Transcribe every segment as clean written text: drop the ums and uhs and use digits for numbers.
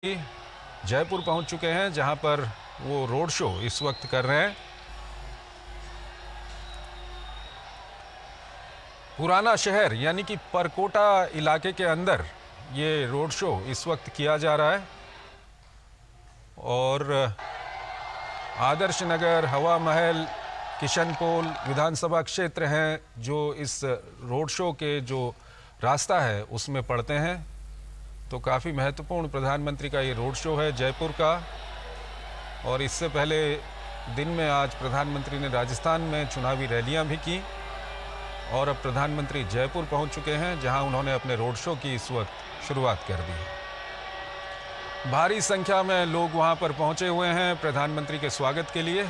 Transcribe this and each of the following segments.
जयपुर पहुंच चुके हैं, जहां पर वो रोड शो इस वक्त कर रहे हैं। पुराना शहर यानी कि परकोटा इलाके के अंदर ये रोड शो इस वक्त किया जा रहा है और आदर्श नगर, हवा महल, किशनपोल विधानसभा क्षेत्र हैं जो इस रोड शो के जो रास्ता है उसमें पड़ते हैं। तो काफ़ी महत्वपूर्ण प्रधानमंत्री का ये रोड शो है जयपुर का। और इससे पहले दिन में आज प्रधानमंत्री ने राजस्थान में चुनावी रैलियां भी की और अब प्रधानमंत्री जयपुर पहुंच चुके हैं, जहां उन्होंने अपने रोड शो की इस वक्त शुरुआत कर दी है। भारी संख्या में लोग वहां पर पहुंचे हुए हैं प्रधानमंत्री के स्वागत के लिए।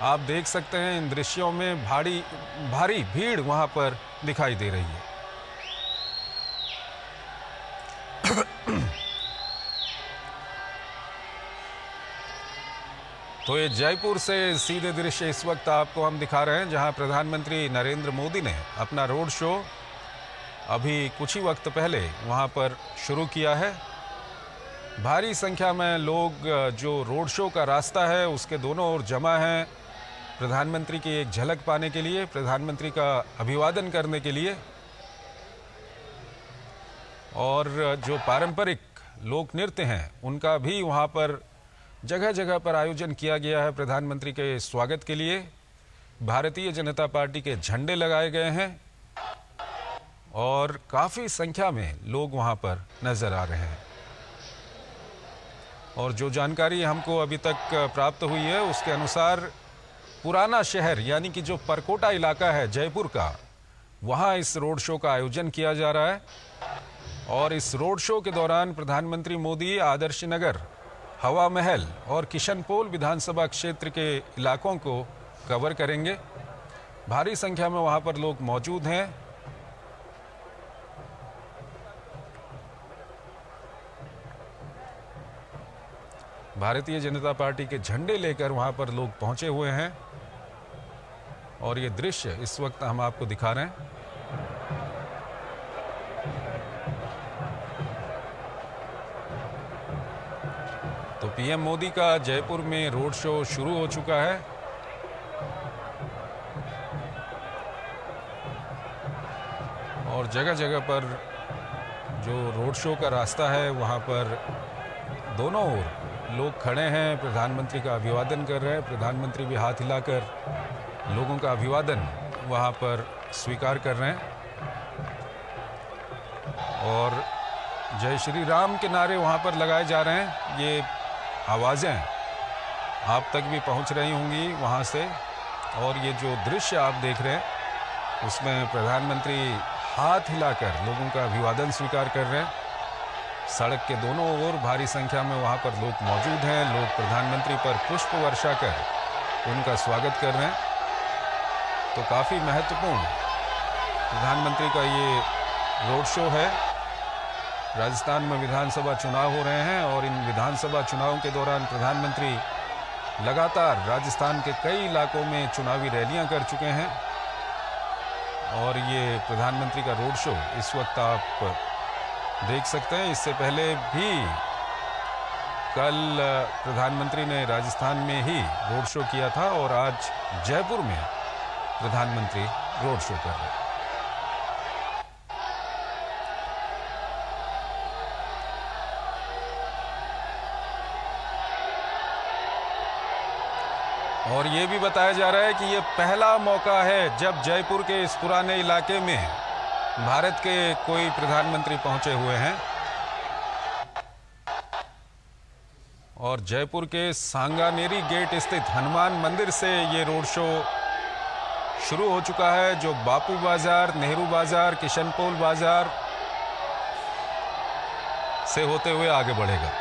आप देख सकते हैं इन दृश्यों में भारी भीड़ वहां पर दिखाई दे रही है। तो ये जयपुर से सीधे दृश्य इस वक्त आपको हम दिखा रहे हैं, जहां प्रधानमंत्री नरेंद्र मोदी ने अपना रोड शो अभी कुछ ही वक्त पहले वहां पर शुरू किया है। भारी संख्या में लोग जो रोड शो का रास्ता है उसके दोनों ओर जमा हैं प्रधानमंत्री की एक झलक पाने के लिए, प्रधानमंत्री का अभिवादन करने के लिए। और जो पारंपरिक लोक नृत्य हैं उनका भी वहाँ पर जगह जगह पर आयोजन किया गया है प्रधानमंत्री के स्वागत के लिए। भारतीय जनता पार्टी के झंडे लगाए गए हैं और काफ़ी संख्या में लोग वहाँ पर नज़र आ रहे हैं। और जो जानकारी हमको अभी तक प्राप्त हुई है उसके अनुसार पुराना शहर यानी कि जो परकोटा इलाका है जयपुर का, वहाँ इस रोड शो का आयोजन किया जा रहा है। और इस रोड शो के दौरान प्रधानमंत्री मोदी आदर्श नगर, हवा महल और किशनपोल विधानसभा क्षेत्र के इलाकों को कवर करेंगे। भारी संख्या में वहां पर लोग मौजूद हैं। भारतीय जनता पार्टी के झंडे लेकर वहां पर लोग पहुंचे हुए हैं और ये दृश्य इस वक्त हम आपको दिखा रहे हैं। तो पीएम मोदी का जयपुर में रोड शो शुरू हो चुका है। और जगह जगह पर जो रोड शो का रास्ता है वहाँ पर दोनों ओर लोग खड़े हैं, प्रधानमंत्री का अभिवादन कर रहे हैं। प्रधानमंत्री भी हाथ हिलाकर लोगों का अभिवादन वहाँ पर स्वीकार कर रहे हैं और जय श्री राम के नारे वहाँ पर लगाए जा रहे हैं। ये आवाज़ें आप तक भी पहुंच रही होंगी वहां से। और ये जो दृश्य आप देख रहे हैं उसमें प्रधानमंत्री हाथ हिलाकर लोगों का अभिवादन स्वीकार कर रहे हैं। सड़क के दोनों ओर भारी संख्या में वहां पर लोग मौजूद हैं। लोग प्रधानमंत्री पर पुष्प वर्षा कर उनका स्वागत कर रहे हैं। तो काफ़ी महत्वपूर्ण प्रधानमंत्री का ये रोड शो है। राजस्थान में विधानसभा चुनाव हो रहे हैं और इन विधानसभा चुनावों के दौरान प्रधानमंत्री लगातार राजस्थान के कई इलाकों में चुनावी रैलियां कर चुके हैं। और ये प्रधानमंत्री का रोड शो इस वक्त आप देख सकते हैं। इससे पहले भी कल प्रधानमंत्री ने राजस्थान में ही रोड शो किया था और आज जयपुर में प्रधानमंत्री रोड शो कर रहे हैं। और ये भी बताया जा रहा है कि ये पहला मौका है जब जयपुर के इस पुराने इलाके में भारत के कोई प्रधानमंत्री पहुंचे हुए हैं। और जयपुर के सांगानेरी गेट स्थित हनुमान मंदिर से ये रोड शो शुरू हो चुका है, जो बापू बाजार, नेहरू बाजार, किशनपोल बाजार से होते हुए आगे बढ़ेगा।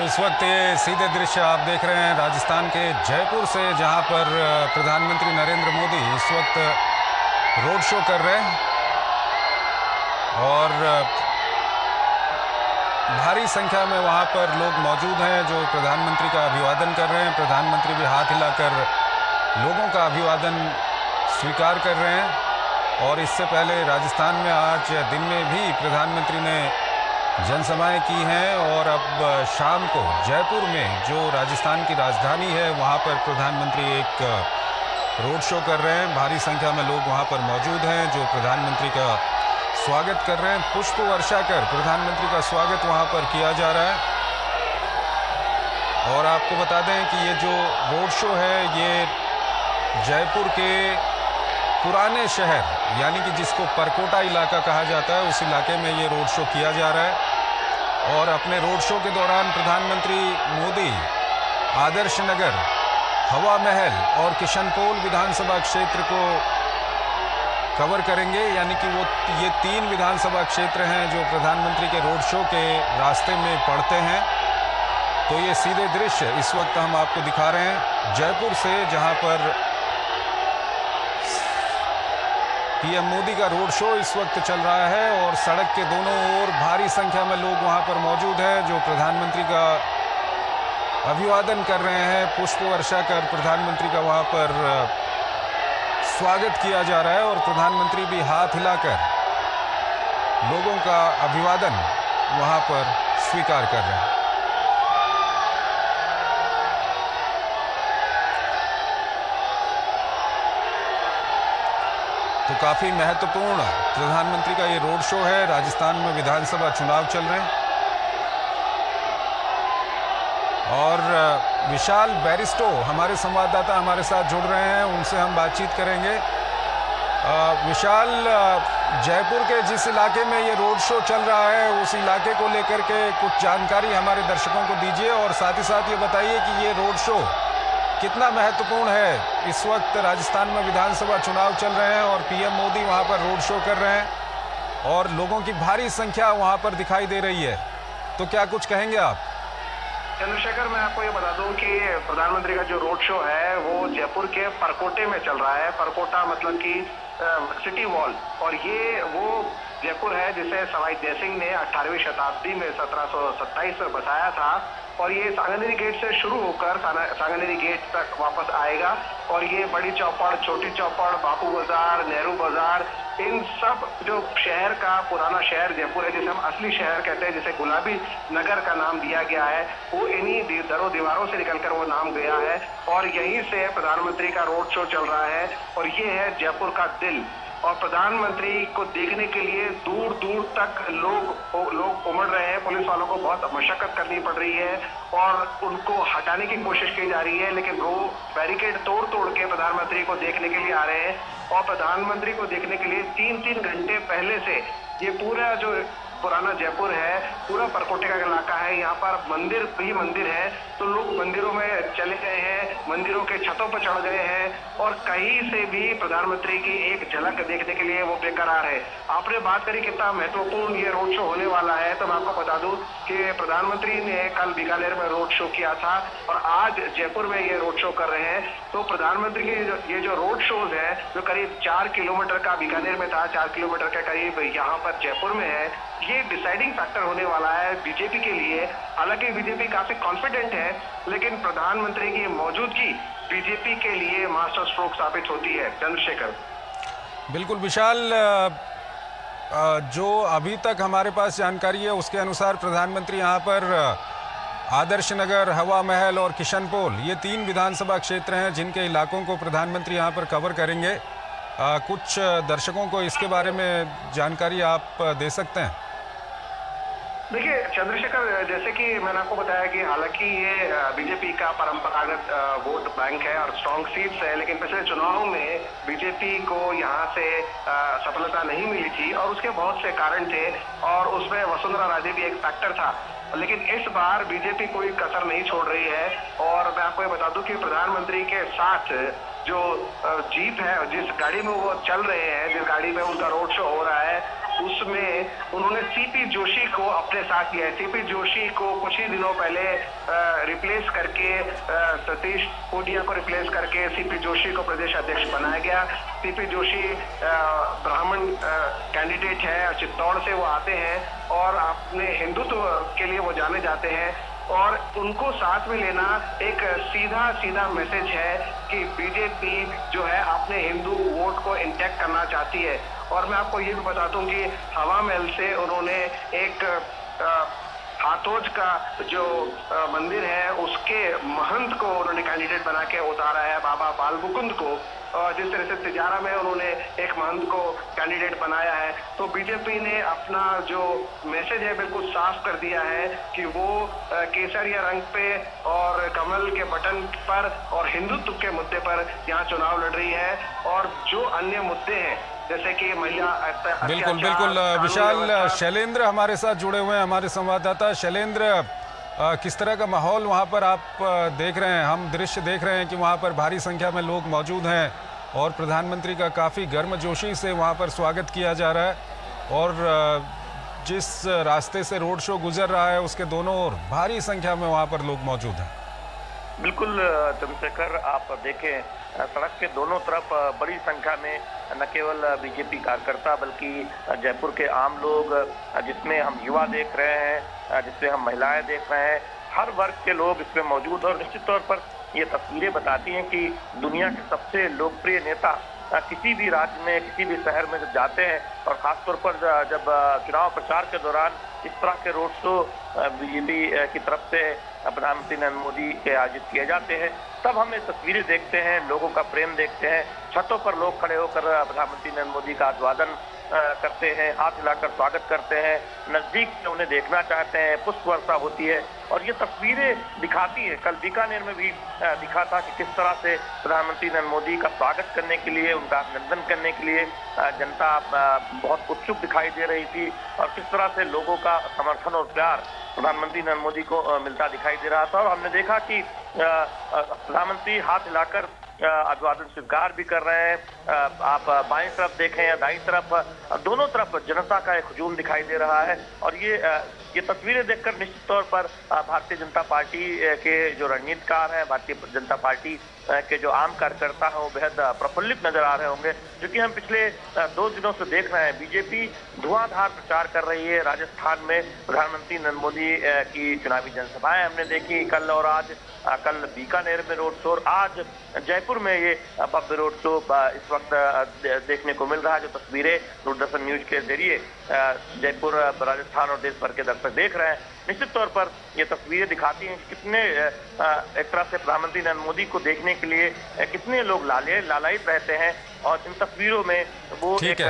इस वक्त ये सीधे दृश्य आप देख रहे हैं राजस्थान के जयपुर से, जहां पर प्रधानमंत्री नरेंद्र मोदी इस वक्त रोड शो कर रहे हैं और भारी संख्या में वहां पर लोग मौजूद हैं जो प्रधानमंत्री का अभिवादन कर रहे हैं। प्रधानमंत्री भी हाथ हिलाकर लोगों का अभिवादन स्वीकार कर रहे हैं। और इससे पहले राजस्थान में आज दिन में भी प्रधानमंत्री ने जनसभाएं की हैं और अब शाम को जयपुर में जो राजस्थान की राजधानी है वहां पर प्रधानमंत्री एक रोड शो कर रहे हैं। भारी संख्या में लोग वहां पर मौजूद हैं जो प्रधानमंत्री का स्वागत कर रहे हैं। पुष्प वर्षा कर प्रधानमंत्री का स्वागत वहां पर किया जा रहा है। और आपको बता दें कि ये जो रोड शो है ये जयपुर के पुराने शहर यानी कि जिसको परकोटा इलाका कहा जाता है उस इलाके में ये रोड शो किया जा रहा है। और अपने रोड शो के दौरान प्रधानमंत्री मोदी आदर्श नगर, हवा महल और किशनपोल विधानसभा क्षेत्र को कवर करेंगे। यानी कि ये 3 विधानसभा क्षेत्र हैं जो प्रधानमंत्री के रोड शो के रास्ते में पड़ते हैं। तो ये सीधे दृश्य इस वक्त हम आपको दिखा रहे हैं जयपुर से, जहां पर पीएम मोदी का रोड शो इस वक्त चल रहा है और सड़क के दोनों ओर भारी संख्या में लोग वहां पर मौजूद हैं जो प्रधानमंत्री का अभिवादन कर रहे हैं। पुष्प वर्षा कर प्रधानमंत्री का वहां पर स्वागत किया जा रहा है और प्रधानमंत्री भी हाथ हिलाकर लोगों का अभिवादन वहां पर स्वीकार कर रहे हैं। तो काफ़ी महत्वपूर्ण प्रधानमंत्री का ये रोड शो है। राजस्थान में विधानसभा चुनाव चल रहे हैं और विशाल बैरिस्टो हमारे संवाददाता हमारे साथ जुड़ रहे हैं, उनसे हम बातचीत करेंगे। विशाल, जयपुर के जिस इलाके में ये रोड शो चल रहा है उस इलाके को लेकर के कुछ जानकारी हमारे दर्शकों को दीजिए और साथ ही साथ ये बताइए कि ये रोड शो कितना महत्वपूर्ण है। इस वक्त राजस्थान में विधानसभा चुनाव चल रहे हैं और पीएम मोदी वहां पर रोड शो कर रहे हैं और लोगों की भारी संख्या वहां पर दिखाई दे रही है, तो क्या कुछ कहेंगे आप? चंद्रशेखर, मैं आपको ये बता दूं कि प्रधानमंत्री का जो रोड शो है वो जयपुर के परकोटे में चल रहा है। परकोटा मतलब कि सिटी वॉल, और ये वो जयपुर है जिसे सवाई जयसिंह ने 18वीं शताब्दी में 1727 में बसाया था और ये सांगानेरी गेट से शुरू होकर सांगानेरी गेट तक वापस आएगा। और ये बड़ी चौपड़, छोटी चौपड़, बापू बाजार, नेहरू बाजार, इन सब जो शहर का पुराना शहर जयपुर है जिसे हम असली शहर कहते हैं, जिसे गुलाबी नगर का नाम दिया गया है, वो इन्हीं दरों दीवारों से निकलकर वो नाम गया है और यहीं से प्रधानमंत्री का रोड शो चल रहा है। और ये है जयपुर का दिल और प्रधानमंत्री को देखने के लिए दूर दूर तक लोग उमड़ रहे हैं। पुलिस वालों को बहुत मशक्कत करनी पड़ रही है और उनको हटाने की कोशिश की जा रही है, लेकिन वो बैरिकेड तोड़ तोड़ के प्रधानमंत्री को देखने के लिए आ रहे हैं। और प्रधानमंत्री को देखने के लिए 3-3 घंटे पहले से ये पूरा जो पुराना जयपुर है, पूरा परकोटे का इलाका है, यहाँ पर मंदिर ही मंदिर है, तो लोग मंदिरों में चले गए हैं, मंदिरों के छतों पर चढ़ गए हैं और कहीं से भी प्रधानमंत्री की एक झलक देखने के लिए वो बेकरार है। आपने बात करी कितना महत्वपूर्ण ये रोड शो होने वाला है, तो मैं आपको बता दूं कि प्रधानमंत्री ने कल बीकानेर में रोड शो किया था और आज जयपुर में ये रोड शो कर रहे हैं। तो प्रधानमंत्री के ये जो रोड शोज है जो करीब 4 किलोमीटर का बीकानेर में था, 4 किलोमीटर के करीब यहाँ पर जयपुर में है, ये डिसाइडिंग फैक्टर होने वाला है बीजेपी के लिए। हालांकि बीजेपी काफी कॉन्फिडेंट है, लेकिन प्रधानमंत्री की मौजूदगी बीजेपी के लिए मास्टर स्ट्रोक साबित होती है। चंद्रशेखर, बिल्कुल विशाल, जो अभी तक हमारे पास जानकारी है उसके अनुसार प्रधानमंत्री यहाँ पर आदर्श नगर, हवा महल और किशनपोल, ये 3 विधानसभा क्षेत्र हैं जिनके इलाकों को प्रधानमंत्री यहाँ पर कवर करेंगे। कुछ दर्शकों को इसके बारे में जानकारी आप दे सकते हैं? देखिए चंद्रशेखर, जैसे कि मैंने आपको बताया कि हालांकि ये बीजेपी का परंपरागत वोट बैंक है और स्ट्रॉन्ग सीट्स है, लेकिन पिछले चुनाव में बीजेपी को यहाँ से सफलता नहीं मिली थी और उसके बहुत से कारण थे और उसमें वसुंधरा राजे भी एक फैक्टर था। लेकिन इस बार बीजेपी कोई कसर नहीं छोड़ रही है और मैं आपको ये बता दूं कि प्रधानमंत्री के साथ जो जीप है, जिस गाड़ी में वो चल रहे हैं, जिस गाड़ी में उनका रोड शो हो रहा है, उसमें उन्होंने सीपी जोशी को अपने साथ लिया है। सीपी जोशी को कुछ ही दिनों पहले रिप्लेस करके सतीश पूनिया को रिप्लेस करके सीपी जोशी को प्रदेश अध्यक्ष बनाया गया। सीपी जोशी ब्राह्मण कैंडिडेट है, चित्तौड़ से वो आते हैं और अपने हिंदुत्व के लिए वो जाने जाते हैं और उनको साथ में लेना एक सीधा सीधा मैसेज है कि बीजेपी जो है अपने हिंदू वोट को इंटैक्ट करना चाहती है। और मैं आपको ये भी बता दूं कि हवा महल से उन्होंने एक हाथोज का जो मंदिर है उसके महंत को उन्होंने कैंडिडेट बना के उतारा है, बाबा बाल मुकुंद को। जिस तरह से तिजारा में उन्होंने एक महंत को कैंडिडेट बनाया है, तो बीजेपी ने अपना जो मैसेज है बिल्कुल साफ कर दिया है कि वो केसरिया रंग पे और कमल के बटन पर और हिंदुत्व के मुद्दे पर यहाँ चुनाव लड़ रही है। और जो अन्य मुद्दे हैं जैसे कि महिला बिल्कुल बिल्कुल विशाल, शैलेंद्र हमारे साथ जुड़े हुए हैं, हमारे संवाददाता। शैलेंद्र, किस तरह का माहौल वहाँ पर आप देख रहे हैं? हम दृश्य देख रहे हैं कि वहाँ पर भारी संख्या में लोग मौजूद हैं और प्रधानमंत्री का काफ़ी गर्मजोशी से वहाँ पर स्वागत किया जा रहा है और जिस रास्ते से रोड शो गुजर रहा है उसके दोनों ओर भारी संख्या में वहाँ पर लोग मौजूद हैं। बिल्कुल चंद्रशेखर, आप देखें सड़क के दोनों तरफ बड़ी संख्या में न केवल बीजेपी कार्यकर्ता बल्कि जयपुर के आम लोग, जिसमें हम युवा देख रहे हैं, जिसमें हम महिलाएं देख रहे हैं, हर वर्ग के लोग इसमें मौजूद। और निश्चित तौर पर ये तस्वीरें बताती हैं कि दुनिया के सबसे लोकप्रिय नेता किसी भी राज्य में, किसी भी शहर में जब जाते हैं और खासतौर पर जब चुनाव प्रचार के दौरान इस तरह के रोड शो बीजेपी की तरफ से प्रधानमंत्री नरेंद्र मोदी के आयोजित किए जाते हैं, तब हम ये तस्वीरें देखते हैं, लोगों का प्रेम देखते हैं। छतों पर लोग खड़े होकर प्रधानमंत्री नरेंद्र मोदी का अभिवादन करते हैं, हाथ हिलाकर स्वागत करते हैं, नजदीक से उन्हें देखना चाहते हैं, पुष्प वर्षा होती है। और ये तस्वीरें दिखाती है, कल बीकानेर में भी दिखा था कि किस तरह से प्रधानमंत्री नरेंद्र मोदी का स्वागत करने के लिए, उनका अभिनंदन करने के लिए जनता बहुत उत्सुक दिखाई दे रही थी और किस तरह से लोगों का समर्थन और प्यार प्रधानमंत्री नरेंद्र मोदी को मिलता दिखाई दे रहा था। और हमने देखा कि प्रधानमंत्री हाथ हिलाकर अभिवादन स्वीकार भी कर रहे हैं। आप बाएं तरफ देखें या दाईं तरफ, दोनों तरफ जनता का एक हुजूम दिखाई दे रहा है। और ये तस्वीरें देखकर निश्चित तौर पर भारतीय जनता पार्टी के जो रणनीतिकार हैं, भारतीय जनता पार्टी के जो आम कार्यकर्ता हैं, वो बेहद प्रफुल्लित नजर आ रहे होंगे, क्योंकि हम पिछले 2 दिनों से देख रहे हैं बीजेपी धुआंधार प्रचार कर रही है। राजस्थान में प्रधानमंत्री नरेंद्र मोदी की चुनावी जनसभाएं हमने देखी कल और आज, कल बीकानेर में रोड शो, आज जयपुर में ये भव्य रोड शो इस वक्त देखने को मिल रहा है। जो तस्वीरें दूरदर्शन न्यूज के जरिए जयपुर, राजस्थान और देश भर के दर्शक देख रहे हैं, निश्चित तौर पर ये तस्वीरें दिखाती हैं कि कितने एक तरह से प्रधानमंत्री नरेंद्र मोदी को देखने के लिए कितने लोग लालायित रहते हैं। और इन तस्वीरों में वो एक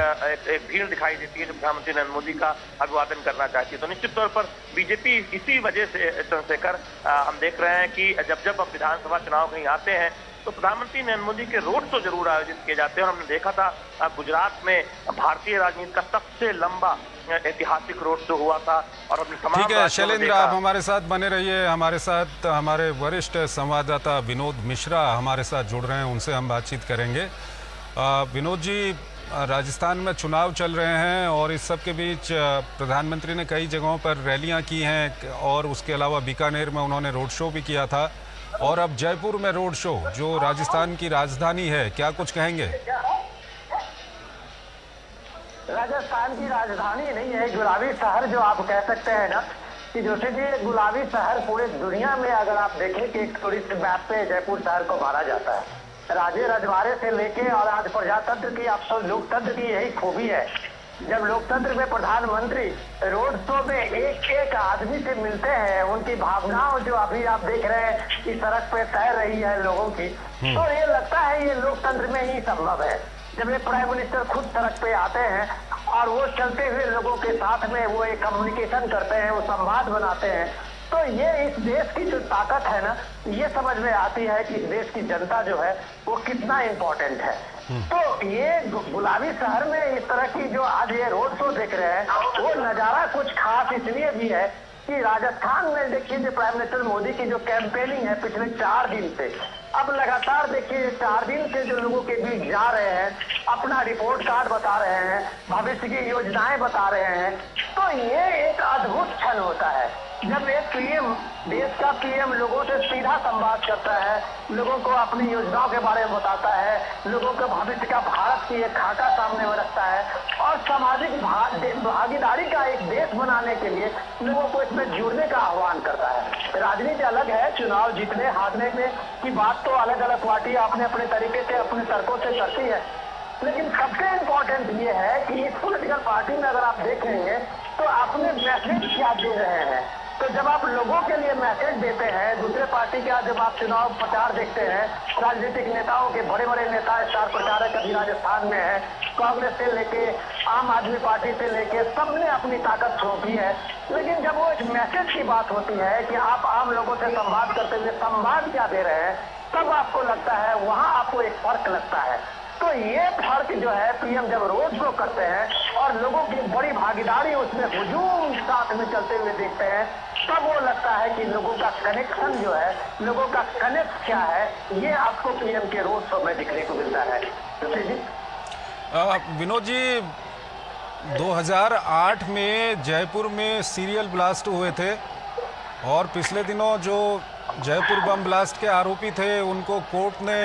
भीड़ दिखाई देती है जो प्रधानमंत्री नरेंद्र मोदी का अभिवादन करना चाहती है। तो निश्चित तौर पर बीजेपी इसी वजह से चंद्रशेखर हम देख रहे हैं कि जब अब विधानसभा चुनाव कहीं आते हैं तो प्रधानमंत्री नरेंद्र मोदी के रोड शो जरूर आयोजित किए जाते हैं। और हमने देखा था गुजरात में भारतीय राजनीति का सबसे लंबा ऐतिहासिक रोड शो हुआ था। और अपनी तमाम, ठीक है शैलेंद्र, आप हमारे साथ बने रहिए। हमारे साथ हमारे वरिष्ठ संवाददाता विनोद मिश्रा हमारे साथ जुड़ रहे हैं, उनसे हम बातचीत करेंगे। विनोद जी, राजस्थान में चुनाव चल रहे हैं और इस सब के बीच प्रधानमंत्री ने कई जगहों पर रैलियां की हैं और उसके अलावा बीकानेर में उन्होंने रोड शो भी किया था और अब जयपुर में रोड शो, जो राजस्थान की राजधानी है, क्या कुछ कहेंगे? राजस्थान की राजधानी नहीं है, गुलाबी शहर जो आप कह सकते हैं ना, कि जैसे कि गुलाबी शहर पूरे दुनिया में अगर आप देखें कि एक टूरिस्ट मैप पे जयपुर शहर को माना जाता है। राजे रजवाड़े से लेके और आज प्रजातंत्र की, अब तो लोकतंत्र की यही खूबी है। जब लोकतंत्र में प्रधानमंत्री रोड शो में एक एक आदमी से मिलते हैं, उनकी भावनाओं जो अभी आप देख रहे हैं कि सड़क पे तैर रही है लोगों की, तो ये लगता है ये लोकतंत्र में ही संभव है। जब ये प्राइम मिनिस्टर खुद सड़क पे आते हैं और वो चलते हुए लोगों के साथ में वो एक कम्युनिकेशन करते हैं, वो संवाद बनाते हैं, तो ये इस देश की जो ताकत है ना, ये समझ में आती है कि इस देश की जनता जो है वो कितना इम्पोर्टेंट है। तो ये गुलाबी शहर में इस तरह की जो आज ये रोड शो देख रहे हैं, वो नजारा कुछ खास इसलिए भी है कि राजस्थान में देखिए जो प्राइम मिनिस्टर मोदी की जो कैंपेनिंग है पिछले 4 दिन से, अब लगातार देखिए 4 दिन से जो लोगों के बीच जा रहे हैं, अपना रिपोर्ट कार्ड बता रहे हैं, भविष्य की योजनाएं बता रहे हैं, तो ये एक अद्भुत क्षण होता है जब एक पीएम, देश का पीएम लोगों से सीधा संवाद करता है, लोगों को अपनी योजनाओं के बारे में बताता है, लोगों के भविष्य का भारत की एक खाका सामने में रखता है और सामाजिक भागीदारी का एक देश बनाने के लिए लोगों को इसमें जुड़ने का आह्वान करता है। राजनीति अलग है, चुनाव जीतने हारने में की बात तो अलग अलग पार्टी अपने अपने तरीके से अपने तर्कों से करती है, लेकिन सबसे इम्पोर्टेंट ये है कि इस पॉलिटिकल पार्टी में अगर आप देखेंगे तो अपने मैसेज क्या दे रहे हैं। तो जब आप लोगों के लिए मैसेज देते हैं, दूसरे पार्टी का जब आप चुनाव प्रचार देखते हैं, राजनीतिक नेताओं के बड़े बड़े नेता स्टार प्रचारक अभी राजस्थान में है, कांग्रेस से लेके आम आदमी पार्टी से लेके सबने अपनी ताकत सौंपी है, लेकिन जब वो एक मैसेज की बात होती है कि आप आम लोगों से संवाद करते हुए संवाद क्या दे रहे हैं, तब आपको लगता है वहां आपको एक फर्क लगता है। तो ये फर्क जो है पीएम जब रोड शो करते हैं और लोगों की बड़ी भागीदारी उसमें हुजूम साथ में चलते हुए देखते हैं, तब वो लगता है कि लोगों का कनेक्शन जो है, लोगों का कनेक्ट क्या है, ये आपको पीएम के रोड शो में दिखने को मिलता है। विनोद जी, 2008 में जयपुर में सीरियल ब्लास्ट हुए थे और पिछले दिनों जो जयपुर बम ब्लास्ट के आरोपी थे उनको कोर्ट ने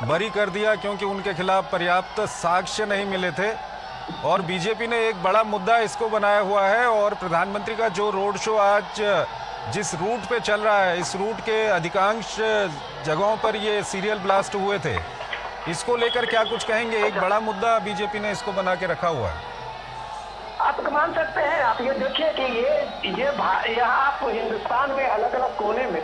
बरी कर दिया क्योंकि उनके खिलाफ पर्याप्त साक्ष्य नहीं मिले थे। और बीजेपी ने एक बड़ा मुद्दा इसको बनाया हुआ है और प्रधानमंत्री का जो रोड शो आज जिस रूट पे चल रहा है, इस रूट के अधिकांश जगहों पर ये सीरियल ब्लास्ट हुए थे, इसको लेकर क्या कुछ कहेंगे? एक बड़ा मुद्दा बीजेपी ने इसको बना के रखा हुआ है। आप मान सकते हैं, आप ये देखिए कि ये यहाँ आप हिंदुस्तान में अलग अलग कोने में,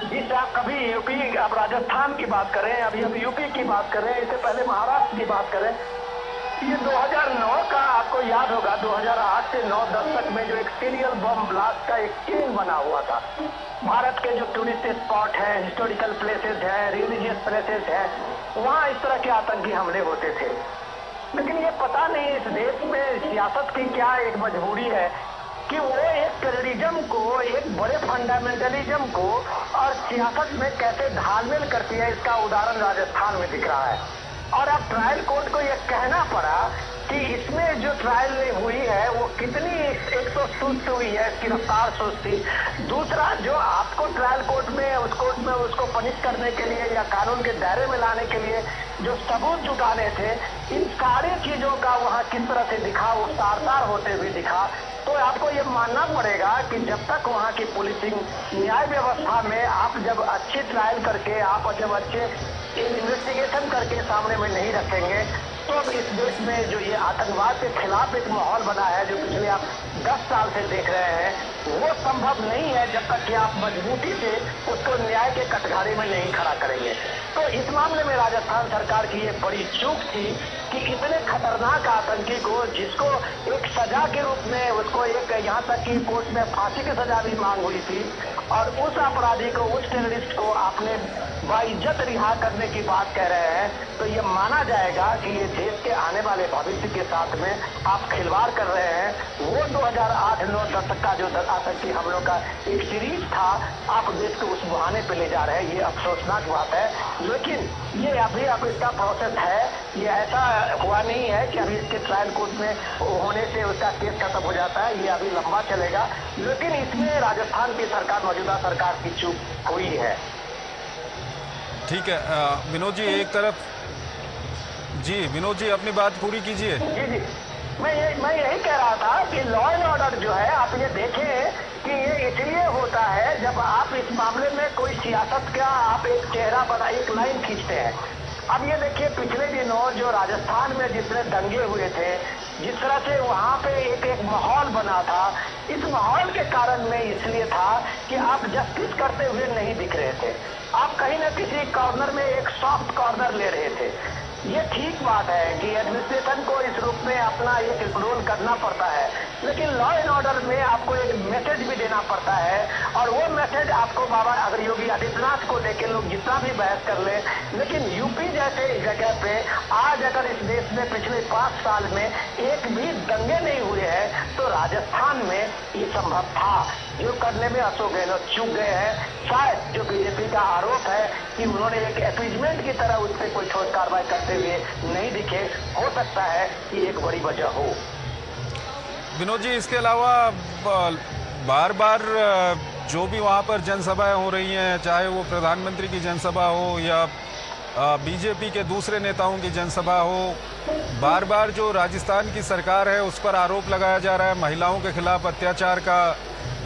जिस आप कभी यूपी, आप राजस्थान की बात करें, अभी हम यूपी की बात करें, इससे पहले महाराष्ट्र की बात करें, ये 2009 का आपको याद होगा, 2008 से 9-10 तक में जो एक सीरियल बम ब्लास्ट का एक चेन बना हुआ था। भारत के जो टूरिस्ट स्पॉट है, हिस्टोरिकल प्लेसेस है, रिलीजियस प्लेसेस है, वहाँ इस तरह के आतंकी हमले होते थे। लेकिन ये पता नहीं इस देश में सियासत की क्या एक मजबूरी है कि वो एक टेररिज्म को, एक बड़े फंडामेंटलिज्म को और सियासत में कैसे घालमेल करती है, इसका उदाहरण राजस्थान में दिख रहा है। और अब ट्रायल कोर्ट को ये कहना पड़ा कि इसमें जो ट्रायल हुई है वो कितनी एक तो सुस्त हुई है, इसकी रफ्तार सुस्त थी। दूसरा, जो आपको ट्रायल कोर्ट में उसको पनिश करने के लिए या कानून के दायरे में लाने के लिए जो सबूत जुटाने थे, इन सारी चीजों का वहाँ किस तरह से दिखा, वो तार होते हुए दिखा। तो आपको ये मानना पड़ेगा कि जब तक वहाँ की पुलिसिंग, न्याय व्यवस्था में आप जब अच्छी ट्रायल करके, आप जब अच्छे इन्वेस्टिगेशन करके सामने में नहीं रखेंगे, तो अब इस देश में जो ये आतंकवाद के खिलाफ एक माहौल बना है, जो पिछले आप 10 साल से देख रहे हैं, वो संभव नहीं है जब तक कि आप मजबूती से उसको न्याय के कटघरे में नहीं खड़ा करेंगे। तो इस मामले में राजस्थान सरकार की ये बड़ी चूक थी कि इतने खतरनाक आतंकी को, जिसको एक सजा के रूप में उसको एक यहाँ तक कि कोर्ट में फांसी की सजा भी मांग हुई थी, और उस अपराधी को, उस टेररिस्ट को आपने बाइज्जत रिहा करने की बात कह रहे हैं, तो ये माना जाएगा कि ये देश के आने वाले भविष्य के साथ में आप खिलवाड़ कर रहे हैं। वो 2008-9 तक का जो आतंकी हमलों का एक सीरीज था, आप देश को उस बहाने पे ले जा रहे हैं। ये अफसोसनाक बात है, लेकिन ये अभी अब इसका प्रोसेस है। ये ऐसा हुआ नहीं है कि अभी इसके ट्रायल कोर्ट में होने से उसका केस खत्म हो जाता है, ये अभी लंबा चलेगा। लेकिन इसमें राजस्थान की सरकार, मौजूदा सरकार की चूक हुई है। ठीक है विनोद जी, एक तरफ जी, विनोद जी अपनी बात पूरी कीजिए। जी, मैं यही कह रहा था कि लॉ एंड ऑर्डर जो है, आप ये देखें कि ये इसलिए होता है जब आप इस मामले में कोई सियासत का आप एक चेहरा बना, एक लाइन खींचते हैं। अब ये देखिए, पिछले दिनों जो राजस्थान में जितने दंगे हुए थे, जिस तरह से वहाँ पे एक माहौल बना था, इस माहौल के कारण में इसलिए था कि आप जस्टिस करते हुए नहीं दिख रहे थे। आप कहीं ना किसी कॉर्नर में एक सॉफ्ट कॉर्नर ले रहे थे। ये ठीक बात है कि एडमिनिस्ट्रेशन को इस रूप में अपना एक रोल करना पड़ता है, लेकिन लॉ एंड ऑर्डर में आपको एक मैसेज भी देना पड़ता है। और वो मैसेज आपको बाबा अगर योगी आदित्यनाथ को लेकर लोग जितना भी बहस कर ले, लेकिन यूपी जैसे जगह पे आज अगर इस देश में पिछले 5 साल में एक भी दंगे नहीं हुए हैं, तो राजस्थान में ये संभव था। जो करने में अशोक गहलोत चूक गए हैं। शायद जो बीजेपी का आरोप है कि उन्होंने एक एपीजमेंट की तरह उस पर कोई ठोस कार्रवाई करते हुए नहीं दिखे, हो सकता है कि एक बड़ी वजह हो। विनोद जी, इसके अलावा बार बार जो भी वहाँ पर जनसभाएं हो रही हैं, चाहे वो प्रधानमंत्री की जनसभा हो या बीजेपी के दूसरे नेताओं की जनसभा हो, बार बार जो राजस्थान की सरकार है उस पर आरोप लगाया जा रहा है महिलाओं के खिलाफ अत्याचार का,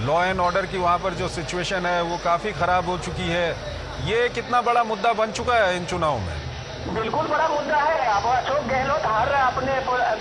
लॉ एंड ऑर्डर की वहाँ पर जो सिचुएशन है वो काफ़ी ख़राब हो चुकी है। ये कितना बड़ा मुद्दा बन चुका है इन चुनाव में? बिल्कुल बड़ा मुद्दा है। अब अशोक गहलोत हर अपने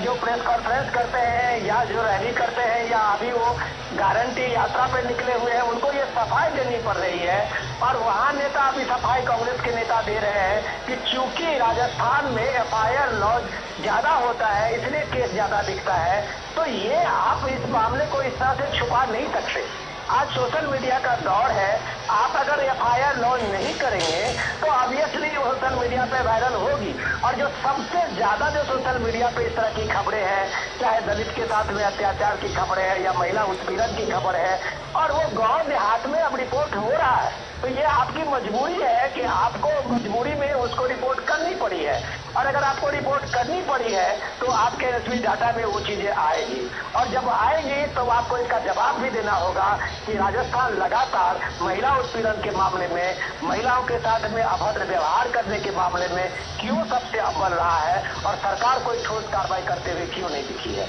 जो प्रेस कॉन्फ्रेंस करते हैं या जो रैली करते हैं या अभी वो गारंटी यात्रा पे निकले हुए हैं, उनको ये सफाई देनी पड़ रही है। और वहाँ नेता अभी सफाई कांग्रेस के नेता दे रहे हैं कि चूंकि राजस्थान में एफआईआर लॉज ज्यादा होता है इसलिए केस ज्यादा दिखता है। तो ये आप इस मामले को इस तरह से छुपा नहीं सकते। आज सोशल मीडिया का दौर है। आप अगर एफआईआर लॉन्च नहीं करेंगे तो ऑब्वियसली सोशल मीडिया पे वायरल होगी। और जो सबसे ज्यादा जो सोशल मीडिया पे इस तरह की खबरें हैं, चाहे दलित के साथ में अत्याचार की खबरें हैं या महिला उत्पीड़न की खबर है, और वो गांव देहात में अब रिपोर्ट हो रहा है, तो ये आपकी मजबूरी है कि आपको मजबूरी में उसको रिपोर्ट करनी पड़ी है। और अगर आपको रिपोर्ट करनी पड़ी है तो आपके एसपी डाटा में वो चीजें आएगी, और जब आएगी तो आपको इसका जवाब भी देना होगा कि राजस्थान लगातार महिला उत्पीड़न के मामले में, महिलाओं के साथ में अभद्र व्यवहार करने के मामले में क्यों सबसे अव्वल रहा है और सरकार कोई ठोस कार्रवाई करते हुए क्यों नहीं दिखी है।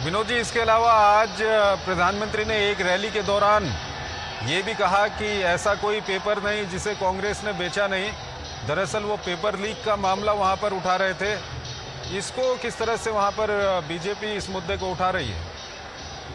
विनोद जी, इसके अलावा आज प्रधानमंत्री ने एक रैली के दौरान ये भी कहा कि ऐसा कोई पेपर नहीं जिसे कांग्रेस ने बेचा नहीं। दरअसल वो पेपर लीक का मामला वहाँ पर उठा रहे थे। इसको किस तरह से वहाँ पर बीजेपी इस मुद्दे को उठा रही है?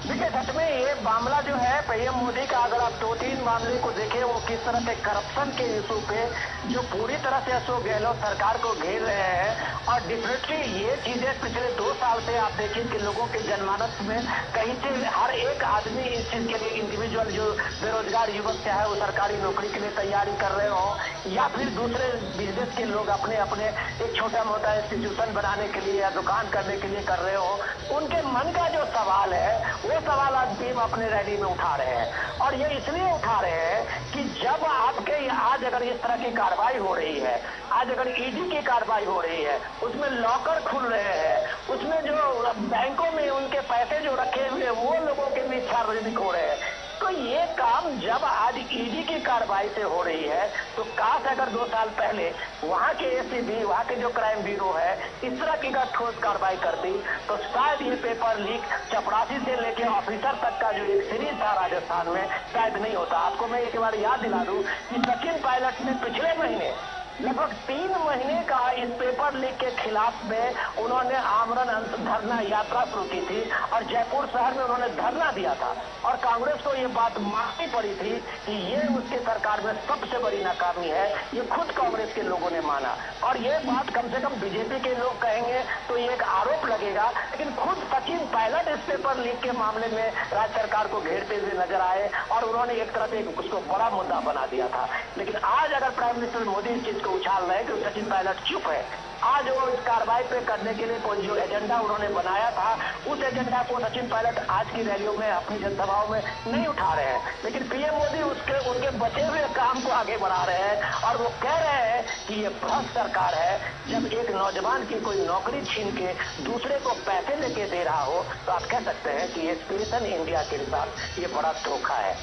देखिए, सच में ये मामला जो है पीएम मोदी का, अगर आप 2-3 मामले को देखें वो किस तरह से करप्शन के इशू पे जो पूरी तरह से अशोक गहलोत सरकार को घेर रहे हैं। और डेफिनेटली ये चीजें पिछले 2 साल से आप देखिए कि लोगों के जनमानस में कहीं से हर एक आदमी इस चीज के लिए, इंडिविजुअल जो बेरोजगार युवक चाहे वो सरकारी नौकरी के लिए तैयारी कर रहे हो या फिर दूसरे बिजनेस के लोग अपने अपने एक छोटा मोटा इंस्टीट्यूशन बनाने के लिए या दुकान करने के लिए कर रहे हो, उनके मन का जो सवाल है वो सवाल आज भी हम अपने रैली में उठा रहे हैं। और ये इसलिए उठा रहे हैं कि जब आपके आज अगर इस तरह की कार्रवाई हो रही है, आज अगर ईडी की कार्रवाई हो रही है, उसमें लॉकर खुल रहे हैं, उसमें जो बैंकों में उनके पैसे जो रखे हुए वो लोगों के बीच सार्वजनिक हो रहे हैं, तो ये काम जब आज ईडी की कार्रवाई से हो रही है तो काश अगर 2 साल पहले वहाँ के एसीबी, वहाँ के जो क्राइम ब्यूरो है इस तरह की ठोस कार्रवाई करती तो शायद ये पेपर लीक चपरासी से लेके ऑफिसर तक का जो एक सीरीज था राजस्थान में शायद नहीं होता। आपको मैं एक बार याद दिला दूं कि सचिन पायलट ने पिछले महीने लगभग 3 महीने का इस पेपर लीक के खिलाफ में उन्होंने आमरण धरना यात्रा शुरू की थी और जयपुर शहर में उन्होंने धरना दिया था। और कांग्रेस को ये बात माननी पड़ी थी कि ये उसके सरकार में सबसे बड़ी नाकामी है। ये खुद कांग्रेस के लोगों ने माना और ये बात कम से कम बीजेपी के लोग कहेंगे तो ये एक आरोप लगेगा, लेकिन खुद सचिन पायलट इस पेपर लीक के मामले में राज्य सरकार को घेरते हुए नजर आए और उन्होंने एक तरह से उसको बड़ा मुद्दा बना दिया था। लेकिन आज अगर प्राइम मिनिस्टर मोदी इस चीज को उछाल रहे कि सचिन पायलट चुप है, आज वो इस कार्रवाई पे करने के लिए कोई जो एजेंडा उन्होंने बनाया था उस एजेंडा को सचिन पायलट आज की रैलियों में, अपनी जनसभाओं में नहीं उठा रहे हैं, लेकिन पीएम मोदी उनके बचे हुए काम को आगे बढ़ा रहे हैं और वो कह रहे हैं कि ये भ्रष्ट सरकार है। जब एक नौजवान की कोई नौकरी छीन के दूसरे को पैसे लेके दे रहा हो तो आप कह सकते हैं कि ये एस्पिरेशन इंडिया के साथ ये बड़ा धोखा है।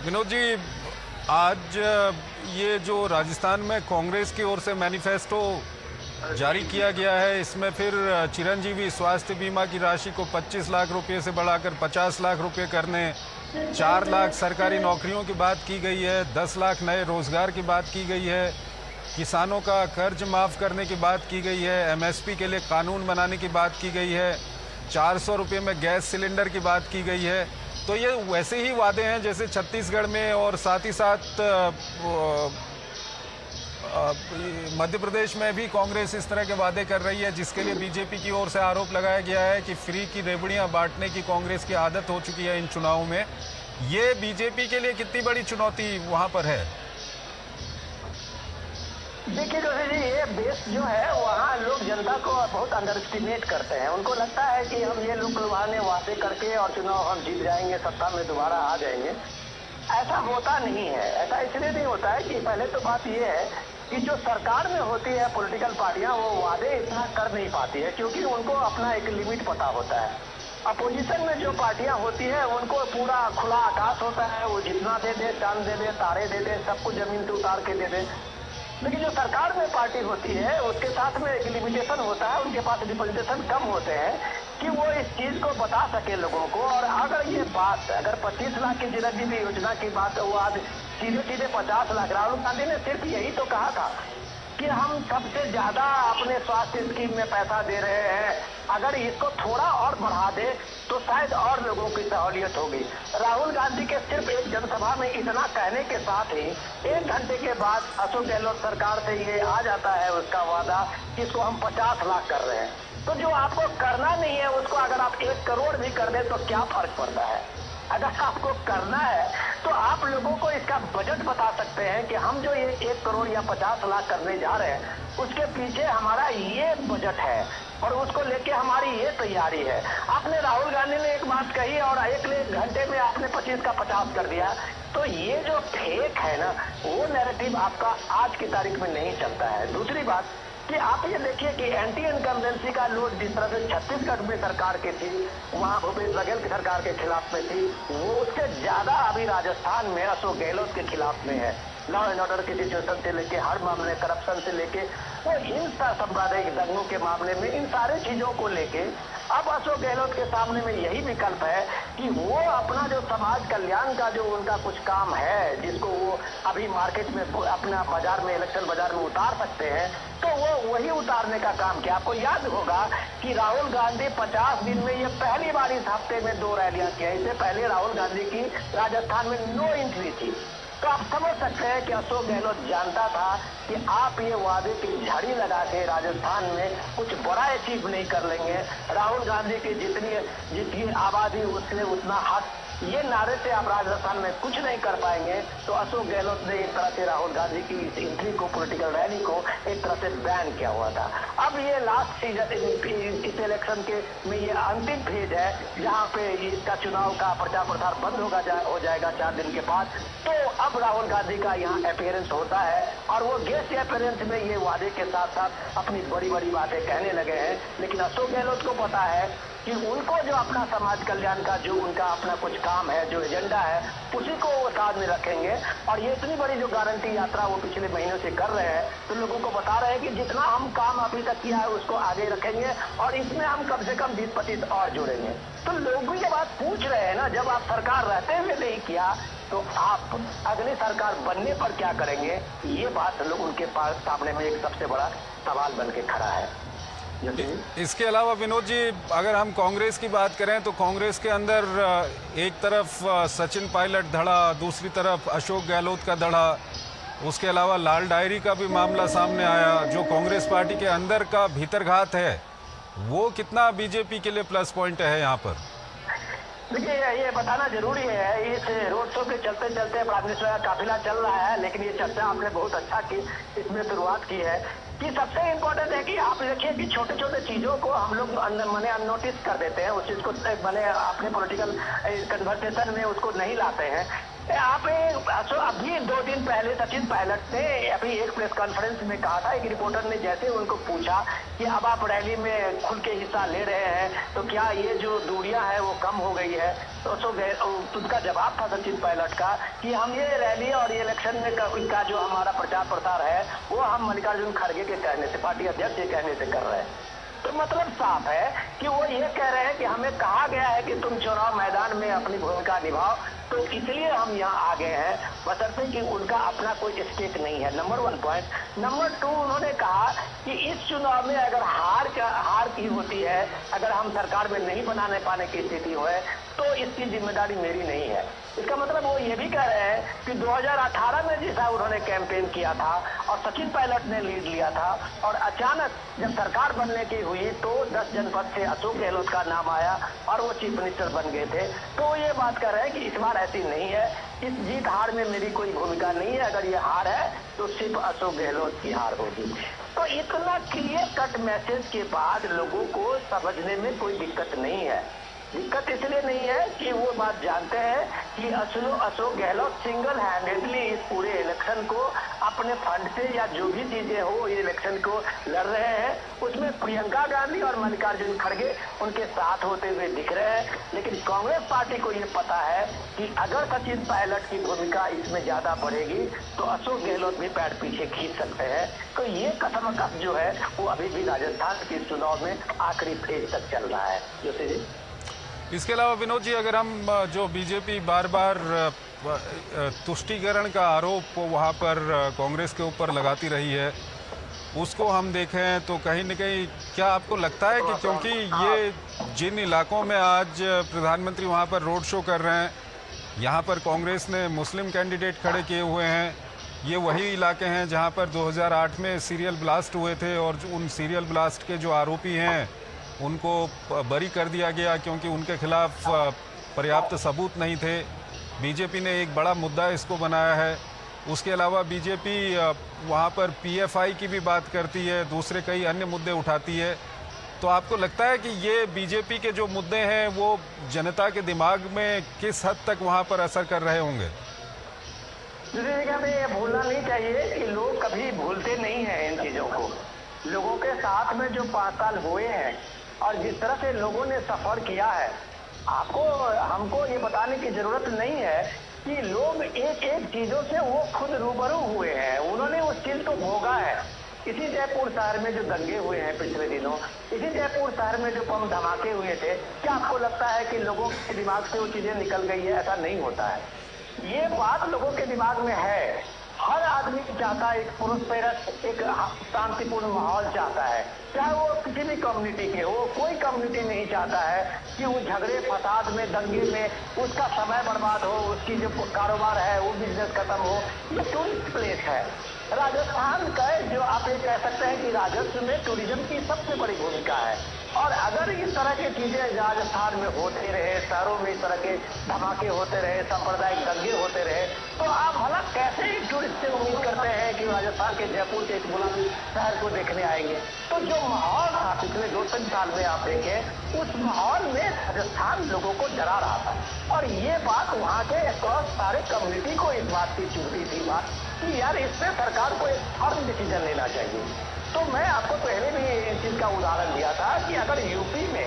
विनोद जी, आज ये जो राजस्थान में कांग्रेस की ओर से मैनिफेस्टो जारी किया गया है, इसमें फिर चिरंजीवी स्वास्थ्य बीमा की राशि को 25 लाख रुपए से बढ़ाकर 50 लाख रुपए करने, 4 लाख सरकारी नौकरियों की बात की गई है, 10 लाख नए रोजगार की बात की गई है, किसानों का कर्ज माफ़ करने की बात की गई है, एमएसपी के लिए कानून बनाने की बात की गई है, 400 रुपये में गैस सिलेंडर की बात की गई है। तो ये वैसे ही वादे हैं जैसे छत्तीसगढ़ में और साथ ही साथ मध्य प्रदेश में भी कांग्रेस इस तरह के वादे कर रही है, जिसके लिए बीजेपी की ओर से आरोप लगाया गया है कि फ्री की रेवड़ियां बांटने की कांग्रेस की आदत हो चुकी है इन चुनावों में। ये बीजेपी के लिए कितनी बड़ी चुनौती वहां पर है? देखिए जोशी जी, ये बेस जो है वहाँ लोग लोग जनता को बहुत अंडर एस्टिमेट करते हैं। उनको लगता है कि हम ये लोग लुभाने वादे करके और चुनाव हम जीत जाएंगे, सत्ता में दोबारा आ जाएंगे। ऐसा होता नहीं है। ऐसा इसलिए नहीं होता है कि पहले तो बात ये है कि जो सरकार में होती है पॉलिटिकल पार्टियां, वो वादे इतना कर नहीं पाती है, क्योंकि उनको अपना एक लिमिट पता होता है। अपोजिशन में जो पार्टियां होती है उनको पूरा खुला आकाश होता है, वो जितना दे दे, चांद दे दे, तारे दे दे, सबको जमीन से उतार के दे दे। लेकिन जो सरकार में पार्टी होती है उसके साथ में एक लिमिटेशन होता है, उनके पास रिप्रेजेंटेशन कम होते हैं कि वो इस चीज को बता सके लोगों को। और अगर ये बात, अगर 25 लाख की जिंदगी योजना की बात, वो आज सीधे सीधे 50 लाख, राहुल गांधी ने सिर्फ यही तो कहा था कि हम सबसे ज्यादा अपने स्वास्थ्य स्कीम में पैसा दे रहे हैं, अगर इसको थोड़ा और बढ़ा दे तो शायद और लोगों की सहूलियत होगी। राहुल गांधी के सिर्फ एक जनसभा में इतना कहने के साथ ही 1 घंटे के बाद अशोक गहलोत सरकार से ये आ जाता है उसका वादा कि इसको हम 50 लाख कर रहे हैं। तो जो आपको करना नहीं है उसको अगर आप 1 करोड़ भी कर दे तो क्या फर्क पड़ता है? अगर आपको करना है तो आप लोगों को इसका बजट बता सकते हैं कि हम जो ये 1 करोड़ या 50 लाख करने जा रहे हैं उसके पीछे हमारा ये बजट है और उसको लेके हमारी ये तैयारी है। आपने, राहुल गांधी ने एक बात कही और 1 घंटे में आपने 25 का 50 कर दिया। तो ये जो फेक है ना, वो नैरेटिव आपका आज की तारीख में नहीं चलता है। दूसरी बात कि आप ये देखिए कि एंटी इनकम्बेंसी का लोड जिस तरह से छत्तीसगढ़ में सरकार की थी, वहाँ भूपेश बघेल की सरकार के खिलाफ में थी, वो उससे ज्यादा अभी राजस्थान में अशोक गहलोत के खिलाफ में है। लॉ एंड ऑर्डर की सिचुएशन से लेके हर मामले, करप्शन से लेके वो इन सांप्रदायिक दंगों के मामले में, इन सारे चीजों को लेके अब अशोक गहलोत के सामने में यही विकल्प है कि वो अपना जो समाज कल्याण का जो उनका कुछ काम है, जिसको वो अभी मार्केट में अपना बाजार में, इलेक्शन बाजार में उतार सकते हैं, तो वो वही उतारने का काम किया। आपको याद होगा कि राहुल गांधी 50 दिन में ये पहली बार इस हफ्ते में 2 रैलियां की है। इससे पहले राहुल गांधी की राजस्थान में नो एंट्री थी। तो आप समझ सकते हैं कि अशोक गहलोत जानता था कि आप ये वादे की झाड़ी लगा के राजस्थान में कुछ बड़ा अचीव नहीं कर लेंगे। राहुल गांधी की जितनी आबादी उसने उतना हक, ये नारे से आप राजस्थान में कुछ नहीं कर पाएंगे। तो अशोक गहलोत ने एक तरह से राहुल गांधी की इस एंट्री को, पॉलिटिकल रैली को एक तरह से बैन किया हुआ था। अब ये लास्ट सीजन, इस इलेक्शन के में ये अंतिम फेज है जहाँ पे इसका चुनाव का प्रचार प्रसार बंद हो जाएगा 4 दिन के बाद। तो अब राहुल गांधी का यहाँ अपीयरेंस होता है और वो गेस्ट अपीयरेंस में ये वादे के साथ साथ अपनी बड़ी बड़ी बातें कहने लगे हैं। लेकिन अशोक गहलोत को पता है कि उनको जो अपना समाज कल्याण का जो उनका अपना कुछ काम है, जो एजेंडा है, उसी को वो साथ में रखेंगे। और ये इतनी बड़ी जो गारंटी यात्रा वो पिछले महीनों से कर रहे हैं, तो लोगों को बता रहे हैं कि जितना हम काम अभी तक किया है उसको आगे रखेंगे और इसमें हम कम से कम 20-25 और जोड़ेंगे। तो लोग भी ये बात पूछ रहे हैं ना, जब आप सरकार रहते हुए नहीं किया तो आप अगली सरकार बनने पर क्या करेंगे? ये बात लोग उनके पास सामने में एक सबसे बड़ा सवाल बन के खड़ा है। इसके अलावा विनोद जी, अगर हम कांग्रेस की बात करें तो कांग्रेस के अंदर एक तरफ सचिन पायलट धड़ा, दूसरी तरफ अशोक गहलोत का धड़ा, उसके अलावा लाल डायरी का भी मामला सामने आया। जो कांग्रेस पार्टी के अंदर का भीतरघात है वो कितना बीजेपी के लिए प्लस पॉइंट है यहाँ पर? देखिए, ये बताना जरूरी है। इस रोड शो के चलते चलते प्राइम मिनिस्टर का काफिला चल रहा है, लेकिन ये चर्चा आपने बहुत अच्छा की, इसमें शुरुआत की है कि सबसे इम्पोर्टेंट है कि आप देखिए कि छोटे छोटे चीजों को हम लोग मैंने अननोटिस कर देते हैं, उस चीज को मैंने अपने पॉलिटिकल कन्वर्सेशन में उसको नहीं लाते हैं। आप अभी 2 दिन पहले सचिन पायलट ने अभी एक प्रेस कॉन्फ्रेंस में कहा था, एक रिपोर्टर ने जैसे उनको पूछा कि अब आप रैली में खुल के हिस्सा ले रहे हैं तो क्या ये जो दूरियां हैं वो कम हो गई है? तो उनका जवाब था सचिन पायलट का कि हम ये रैली और ये इलेक्शन में का जो हमारा प्रचार प्रसार है वो हम मल्लिकार्जुन खड़गे के कहने से, पार्टी अध्यक्ष के कहने से कर रहे हैं। तो मतलब साफ है कि वो ये कह रहे हैं कि हमें कहा गया है कि तुम चुनाव मैदान में अपनी भूमिका निभाओ, तो इसलिए हम यहाँ आ गए हैं, बशर्ते कि उनका अपना कोई स्टेक नहीं है। Number 1 point. नंबर 2, उन्होंने कहा कि इस चुनाव में अगर हार की होती है, अगर हम सरकार में नहीं बनाने पाने की स्थिति हो तो इसकी जिम्मेदारी मेरी नहीं है। इसका मतलब वो ये भी कह रहे हैं कि 2018 में जैसा उन्होंने कैंपेन किया था और सचिन पायलट ने लीड लिया था और अचानक जब सरकार बनने की हुई तो 10 जनपद से अशोक गहलोत का नाम आया और वो चीफ मिनिस्टर बन गए थे। तो ये बात कर रहे हैं कि इस बार ऐसी नहीं है, इस जीत हार में मेरी कोई भूमिका नहीं है, अगर ये हार है तो सिर्फ अशोक गहलोत की हार होगी। तो इतना क्लियर कट मैसेज के बाद लोगों को समझने में कोई दिक्कत नहीं है। दिक्कत इसलिए नहीं है कि वो बात जानते हैं कि अशोक गहलोत सिंगल हैंडेडली इस पूरे इलेक्शन को अपने फंड से या जो भी चीजें हो इस इलेक्शन को लड़ रहे हैं। उसमें प्रियंका गांधी और मल्लिकार्जुन खड़गे उनके साथ होते हुए दिख रहे हैं। लेकिन कांग्रेस पार्टी को ये पता है कि अगर सचिन पायलट की भूमिका इसमें ज्यादा बढ़ेगी तो अशोक गहलोत भी पैर पीछे खींच सकते हैं। तो ये कसमकस जो है वो अभी भी राजस्थान के चुनाव में आखिरी फेज तक चल रहा है। जोशी जी, इसके अलावा विनोद जी, अगर हम जो बीजेपी बार बार तुष्टीकरण का आरोप वहाँ पर कांग्रेस के ऊपर लगाती रही है, उसको हम देखें तो कहीं न कहीं क्या आपको लगता है कि क्योंकि ये जिन इलाकों में आज प्रधानमंत्री वहाँ पर रोड शो कर रहे हैं, यहाँ पर कांग्रेस ने मुस्लिम कैंडिडेट खड़े किए हुए हैं, ये वही इलाके हैं जहाँ पर 2008 में सीरियल ब्लास्ट हुए थे और उन सीरियल ब्लास्ट के जो आरोपी हैं उनको बरी कर दिया गया क्योंकि उनके खिलाफ पर्याप्त सबूत नहीं थे। बीजेपी ने एक बड़ा मुद्दा इसको बनाया है। उसके अलावा बीजेपी वहाँ पर पीएफआई की भी बात करती है, दूसरे कई अन्य मुद्दे उठाती है। तो आपको लगता है कि ये बीजेपी के जो मुद्दे हैं वो जनता के दिमाग में किस हद तक वहाँ पर असर कर रहे होंगे? हमें ये भूलना नहीं चाहिए कि लोग कभी भूलते नहीं हैं इन चीजों को। लोगों के साथ में जो 5 साल हुए हैं और जिस तरह से लोगों ने सफर किया है, हमको ये बताने की जरूरत नहीं है कि लोग एक एक चीजों से वो खुद रूबरू हुए हैं, उन्होंने उस चीज को भोगा है। इसी जयपुर शहर में जो दंगे हुए हैं पिछले दिनों, इसी जयपुर शहर में जो बम धमाके हुए थे, क्या आपको लगता है कि लोगों के दिमाग से वो चीजें निकल गई है? ऐसा नहीं होता है। ये बात लोगों के दिमाग में है। हर आदमी चाहता है एक पुरस्कृत एक शांतिपूर्ण माहौल चाहता है, चाहे वो किसी भी कम्युनिटी के हो। कोई कम्युनिटी नहीं चाहता है कि वो झगड़े फसाद में दंगे में उसका समय बर्बाद हो, उसकी जो कारोबार है वो बिजनेस खत्म हो। ये टूरिस्ट प्लेस है राजस्थान का, जो आप ये कह सकते हैं कि राजस्व में टूरिज्म की सबसे बड़ी भूमिका है। और अगर इस तरह की चीजें राजस्थान में होते रहे, शहरों में इस तरह के धमाके होते रहे, सांप्रदायिक दंगे होते रहे, तो आप भला कैसे ही टूरिस्ट से उम्मीद करते हैं कि राजस्थान के जयपुर के इस बुलंद शहर को देखने आएंगे? तो जो माहौल था पिछले 2-3 साल में आप देखें, उस माहौल में राजस्थान लोगों को डरा रहा था। और ये बात वहाँ के अक्रॉस सारे कम्युनिटी को इस बात की चुभती थी बात कि यार इस पे सरकार को एक फर्म डिसीजन लेना चाहिए। तो मैं आपको पहले भी इस चीज का उदाहरण दिया था कि अगर यूपी में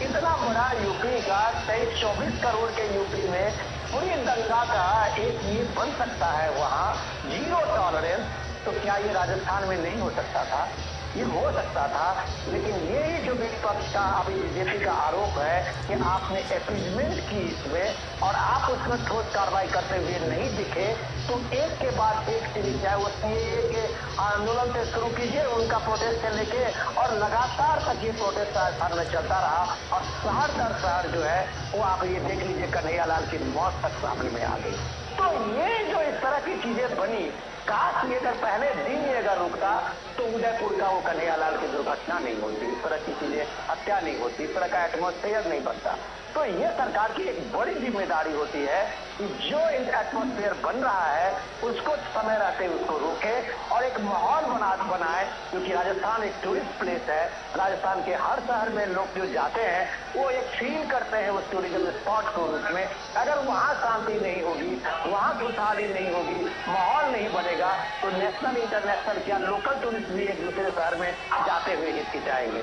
इतना बड़ा यूपी का 23-24 करोड़ के यूपी में पूरी दंगा का एक ये बन सकता है वहाँ जीरो टॉलरेंस, तो क्या ये राजस्थान में नहीं हो सकता था? ये हो सकता था। लेकिन यही जो विपक्ष का अभी बीजेपी का आरोप है कि आपने अपीजमेंट की इसमें और आप उसमें ठोस कार्रवाई करते हुए नहीं दिखे, तो एक के बाद एक सीरीज चाहे वो सीएए के आंदोलन से शुरू कीजिए उनका प्रोटेस्ट से लेके और लगातार तक ये प्रोटेस्ट राजस्थान में चलता रहा और शहर दर शहर जो है वो आप ये देख लीजिए कन्हैयालाल की मौत तक सामने में आ गई। तो ये जो इस तरह की चीजें बनी, काश ये अगर पहले दिन ही अगर रुकता तो उदयपुर का वो कन्हैयालाल की दुर्घटना नहीं होती, इस तरह की चीजें हत्या नहीं होती, इस तरह का एटमॉस्फेयर नहीं बनता। तो ये सरकार की एक बड़ी जिम्मेदारी होती है कि जो एटमॉस्फेयर बन रहा है उसको समय रहते उसको रोके और एक माहौल बनाए, क्योंकि राजस्थान एक टूरिस्ट प्लेस है। राजस्थान के हर शहर में लोग जो जाते हैं वो एक फील करते हैं उस टूरिज्म स्पॉट को रूप में। अगर वहाँ शांति नहीं होगी, वहाँ खुशहाली नहीं होगी, माहौल नहीं बनेगा, तो नेशनल इंटरनेशनल क्या लोकल टूरिस्ट भी एक दूसरे शहर में जाते हुए हिचकिचाएंगे।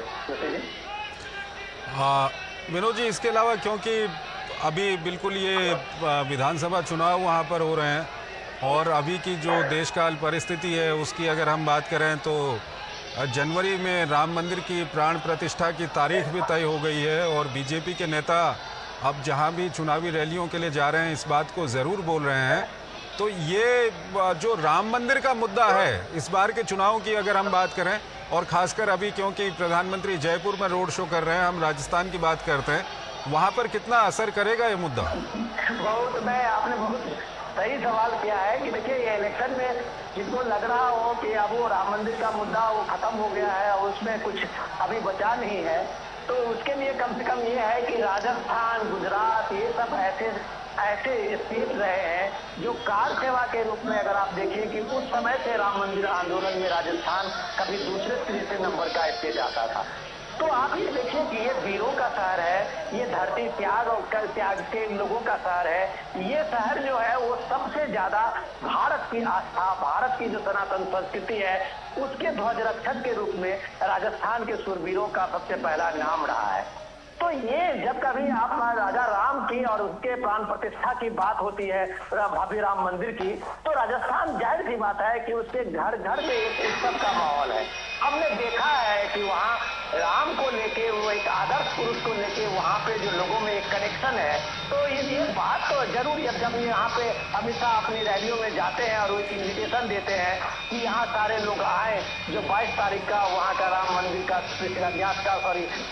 हाँ विनोद जी, इसके अलावा क्योंकि अभी बिल्कुल ये विधानसभा चुनाव वहाँ पर हो रहे हैं और अभी की जो देशकाल परिस्थिति है उसकी अगर हम बात करें तो जनवरी में राम मंदिर की प्राण प्रतिष्ठा की तारीख भी तय हो गई है और बीजेपी के नेता अब जहाँ भी चुनावी रैलियों के लिए जा रहे हैं इस बात को ज़रूर बोल रहे हैं। तो ये जो राम मंदिर का मुद्दा है इस बार के चुनाव की अगर हम बात करें और ख़ासकर अभी क्योंकि प्रधानमंत्री जयपुर में रोड शो कर रहे हैं, हम राजस्थान की बात करते हैं, वहाँ पर कितना असर करेगा ये मुद्दा? आपने बहुत सही सवाल किया है कि देखिए ये इलेक्शन में जिसको लग रहा हो कि अब वो राम मंदिर का मुद्दा वो खत्म हो गया है और उसमें कुछ अभी बचा नहीं है, तो उसके लिए कम से कम ये है कि राजस्थान, गुजरात, ये सब ऐसे ऐसे स्टेट रहे हैं जो कार सेवा के रूप में अगर आप देखिए कि उस समय से राम मंदिर आंदोलन में राजस्थान कभी दूसरे तीसरे नंबर का स्टेट आता था। तो आप ये देखिए कि ये वीरों का शहर है, ये धरती त्याग और कर त्याग के लोगों का शहर है। ये शहर जो है वो सबसे ज्यादा भारत की आस्था, भारत की जो सनातन संस्कृति है उसके ध्वज रक्षक के रूप में राजस्थान के शूरवीरों का सबसे पहला नाम रहा है। तो ये जब कभी आप राजा राम की और उसके प्राण प्रतिष्ठा की बात होती है, भव्य राम मंदिर की, तो राजस्थान जाहिर सी बात है कि उसके घर घर में एक उत्सव का माहौल है। हमने देखा है कि वहाँ राम को लेके, वो एक आदर्श पुरुष को लेके वहाँ पे जो लोगों में एक कनेक्शन है। तो ये बात तो जरूर है, जब यहाँ पे अमित शाह अपनी रैलियों में जाते हैं और वो एक इन्विटेशन देते हैं कि यहाँ सारे लोग आए, जो 22 तारीख का वहाँ का राम मंदिर का शिलान्यास का,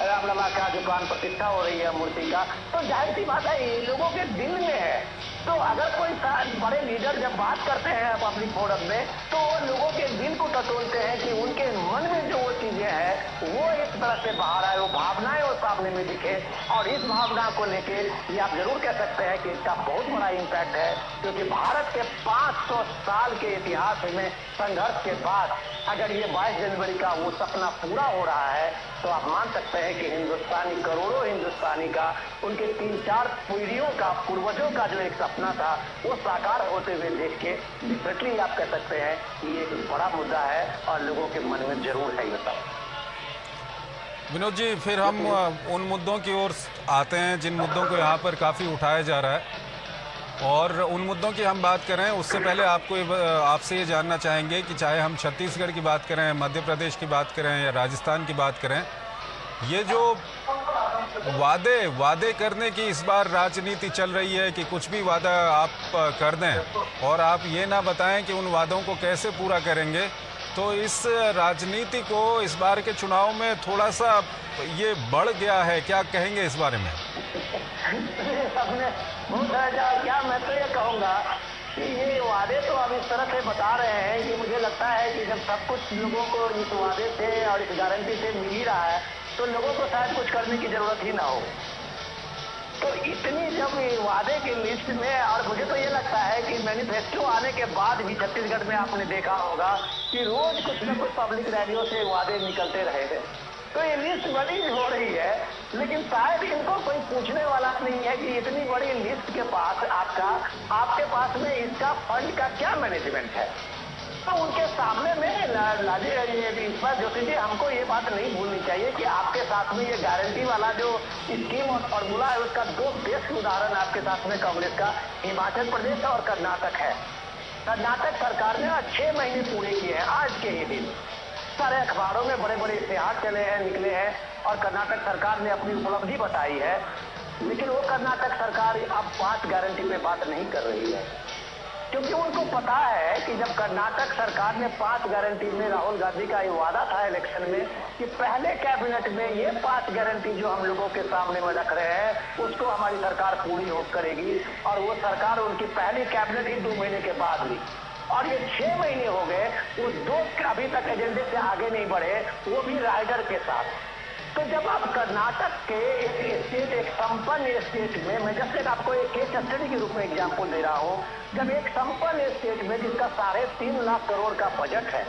रामलला का जो प्राण प्रतिष्ठा हो रही है मूर्ति का, तो जाहिर सी बात है ये लोगों के दिल में है। तो अगर कोई बड़े लीडर जब बात करते हैं पब्लिक फोरम में, तो वो लोगों के दिल को टटोलते हैं कि उनके मन में जो वो चीजें हैं वो एक तरह से बाहर आए, वो भावनाएं वो सामने में दिखे। और इस भावना को लेके ये आप जरूर कह सकते हैं कि इसका बहुत बड़ा इम्पैक्ट है, क्योंकि भारत के 500 साल के इतिहास में संघर्ष के बाद अगर ये 22 जनवरी का वो सपना पूरा हो रहा है, तो आप मान सकते हैं कि हिंदुस्तानी, करोड़ों हिंदुस्तानी का, उनके 3-4 पीढ़ियों का, पूर्वजों का जो एक सपना था वो साकार होते हुए देख के डेफिनेटली आप कह सकते हैं कि ये एक बड़ा मुद्दा है और लोगों के मन में जरूर है ये सब। विनोद जी, फिर हम उन मुद्दों की ओर आते हैं जिन मुद्दों को यहाँ पर काफ़ी उठाया जा रहा है, और उन मुद्दों की हम बात करें उससे पहले आपसे ये जानना चाहेंगे कि चाहे हम छत्तीसगढ़ की बात करें, मध्य प्रदेश की बात करें या राजस्थान की बात करें, ये जो वादे करने की इस बार राजनीति चल रही है कि कुछ भी वादा आप कर दें और आप ये ना बताएं कि उन वादों को कैसे पूरा करेंगे, तो इस राजनीति को इस बार के चुनाव में थोड़ा सा ये बढ़ गया है। क्या कहेंगे इस बारे में? सबने क्या, मैं तो ये कहूँगा कि ये वादे तो अब इस तरह से बता रहे हैं कि मुझे लगता है कि जब सब कुछ लोगों को इस वादे से और इस गारंटी से मिल ही रहा है, तो लोगों को शायद कुछ करने की जरूरत ही ना हो। तो इतनी जब वादे की लिस्ट में, और मुझे तो ये लगता है कि मैनिफेस्टो आने के बाद भी छत्तीसगढ़ में आपने देखा होगा कि रोज कुछ न कुछ पब्लिक रैलियों से वादे निकलते रहे थे। तो ये लिस्ट बड़ी हो रही है, लेकिन शायद इनको कोई पूछने वाला नहीं है कि इतनी बड़ी लिस्ट के पास आपके पास में इसका फंड का क्या मैनेजमेंट है। तो उनके सामने में ईश्वर जोशी जी, हमको ये बात नहीं भूलनी चाहिए कि आपके साथ में ये गारंटी वाला जो स्कीम और फॉर्मूला है उसका 2 बेस्ट उदाहरण आपके साथ में कांग्रेस का हिमाचल प्रदेश और कर्नाटक है। कर्नाटक सरकार ने 6 महीने पूरे किए हैं आज के ही दिन। सारे अखबारों में बड़े बड़े इश्तेहार चले हैं, निकले हैं, और कर्नाटक सरकार ने अपनी उपलब्धि बताई है। लेकिन वो कर्नाटक सरकार अब 5 गारंटी पे बात नहीं कर रही है, क्योंकि उनको पता है कि जब कर्नाटक सरकार ने 5 गारंटी में, राहुल गांधी का ये वादा था इलेक्शन में कि पहले कैबिनेट में ये 5 गारंटी जो हम लोगों के सामने में रख रहे हैं उसको हमारी सरकार पूरी हो करेगी, और वो सरकार उनकी पहली कैबिनेट ही 2 महीने के बाद हुई, और ये 6 महीने हो गए, वो 2 अभी तक एजेंडे से आगे नहीं बढ़े, वो भी राइडर के साथ। तो जब आप कर्नाटक के एक स्टेट, एक संपन्न स्टेट में, मैं जैसे आपको एक केस स्टडी के रूप में एग्जांपल दे रहा हूँ, जब एक संपन्न स्टेट में जिसका 3.5 लाख करोड़ का बजट है,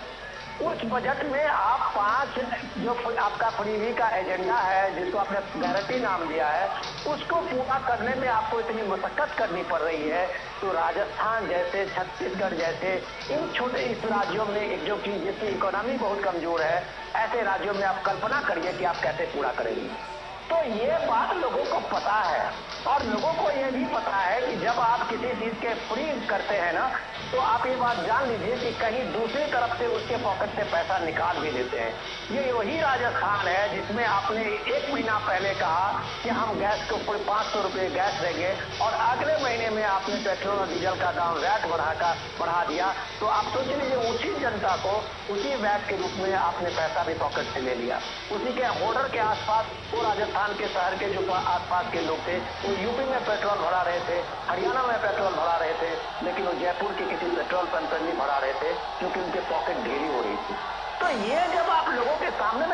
उस बजट में आप 5 जो आपका फ्रीबी का एजेंडा है, जिसको आपने गारंटी नाम दिया है, उसको पूरा करने में आपको इतनी मशक्कत करनी पड़ रही है। तो राजस्थान जैसे, छत्तीसगढ़ जैसे इन छोटे इस राज्यों में, एक जो कि जिसकी इकोनॉमी बहुत कमजोर है, ऐसे राज्यों में आप कल्पना करिए कि आप कैसे पूरा करेंगे। तो ये बात लोगों को पता है, और लोगों को ये भी पता है कि जब आप किसी चीज के फ्री करते हैं ना, तो आप ये बात जान लीजिए कि कहीं दूसरी तरफ से उसके पॉकेट से पैसा निकाल भी देते हैं। ये वही राजस्थान है जिसमें आपने 1 महीना पहले कहा कि हम गैस को 500 रुपये गैस देंगे, और अगले महीने में आपने पेट्रोल और डीजल का दाम वैट बढ़ा दिया। तो आप सोच लीजिए, उसी जनता को उसी वैट के रूप में आपने पैसा भी पॉकेट से ले लिया। उसी के बॉर्डर के आसपास, वो राजस्थान के शहर के जो आसपास के लोग थे, वो यूपी में पेट्रोल भरा रहे थे, हरियाणा में पेट्रोल भरा रहे थे, लेकिन वो जयपुर के किसी पेट्रोल पंप पर नहीं भरा रहे थे, क्योंकि उनके पॉकेट ढीली हो रही थी। तो ये जब आप लोगों के सामने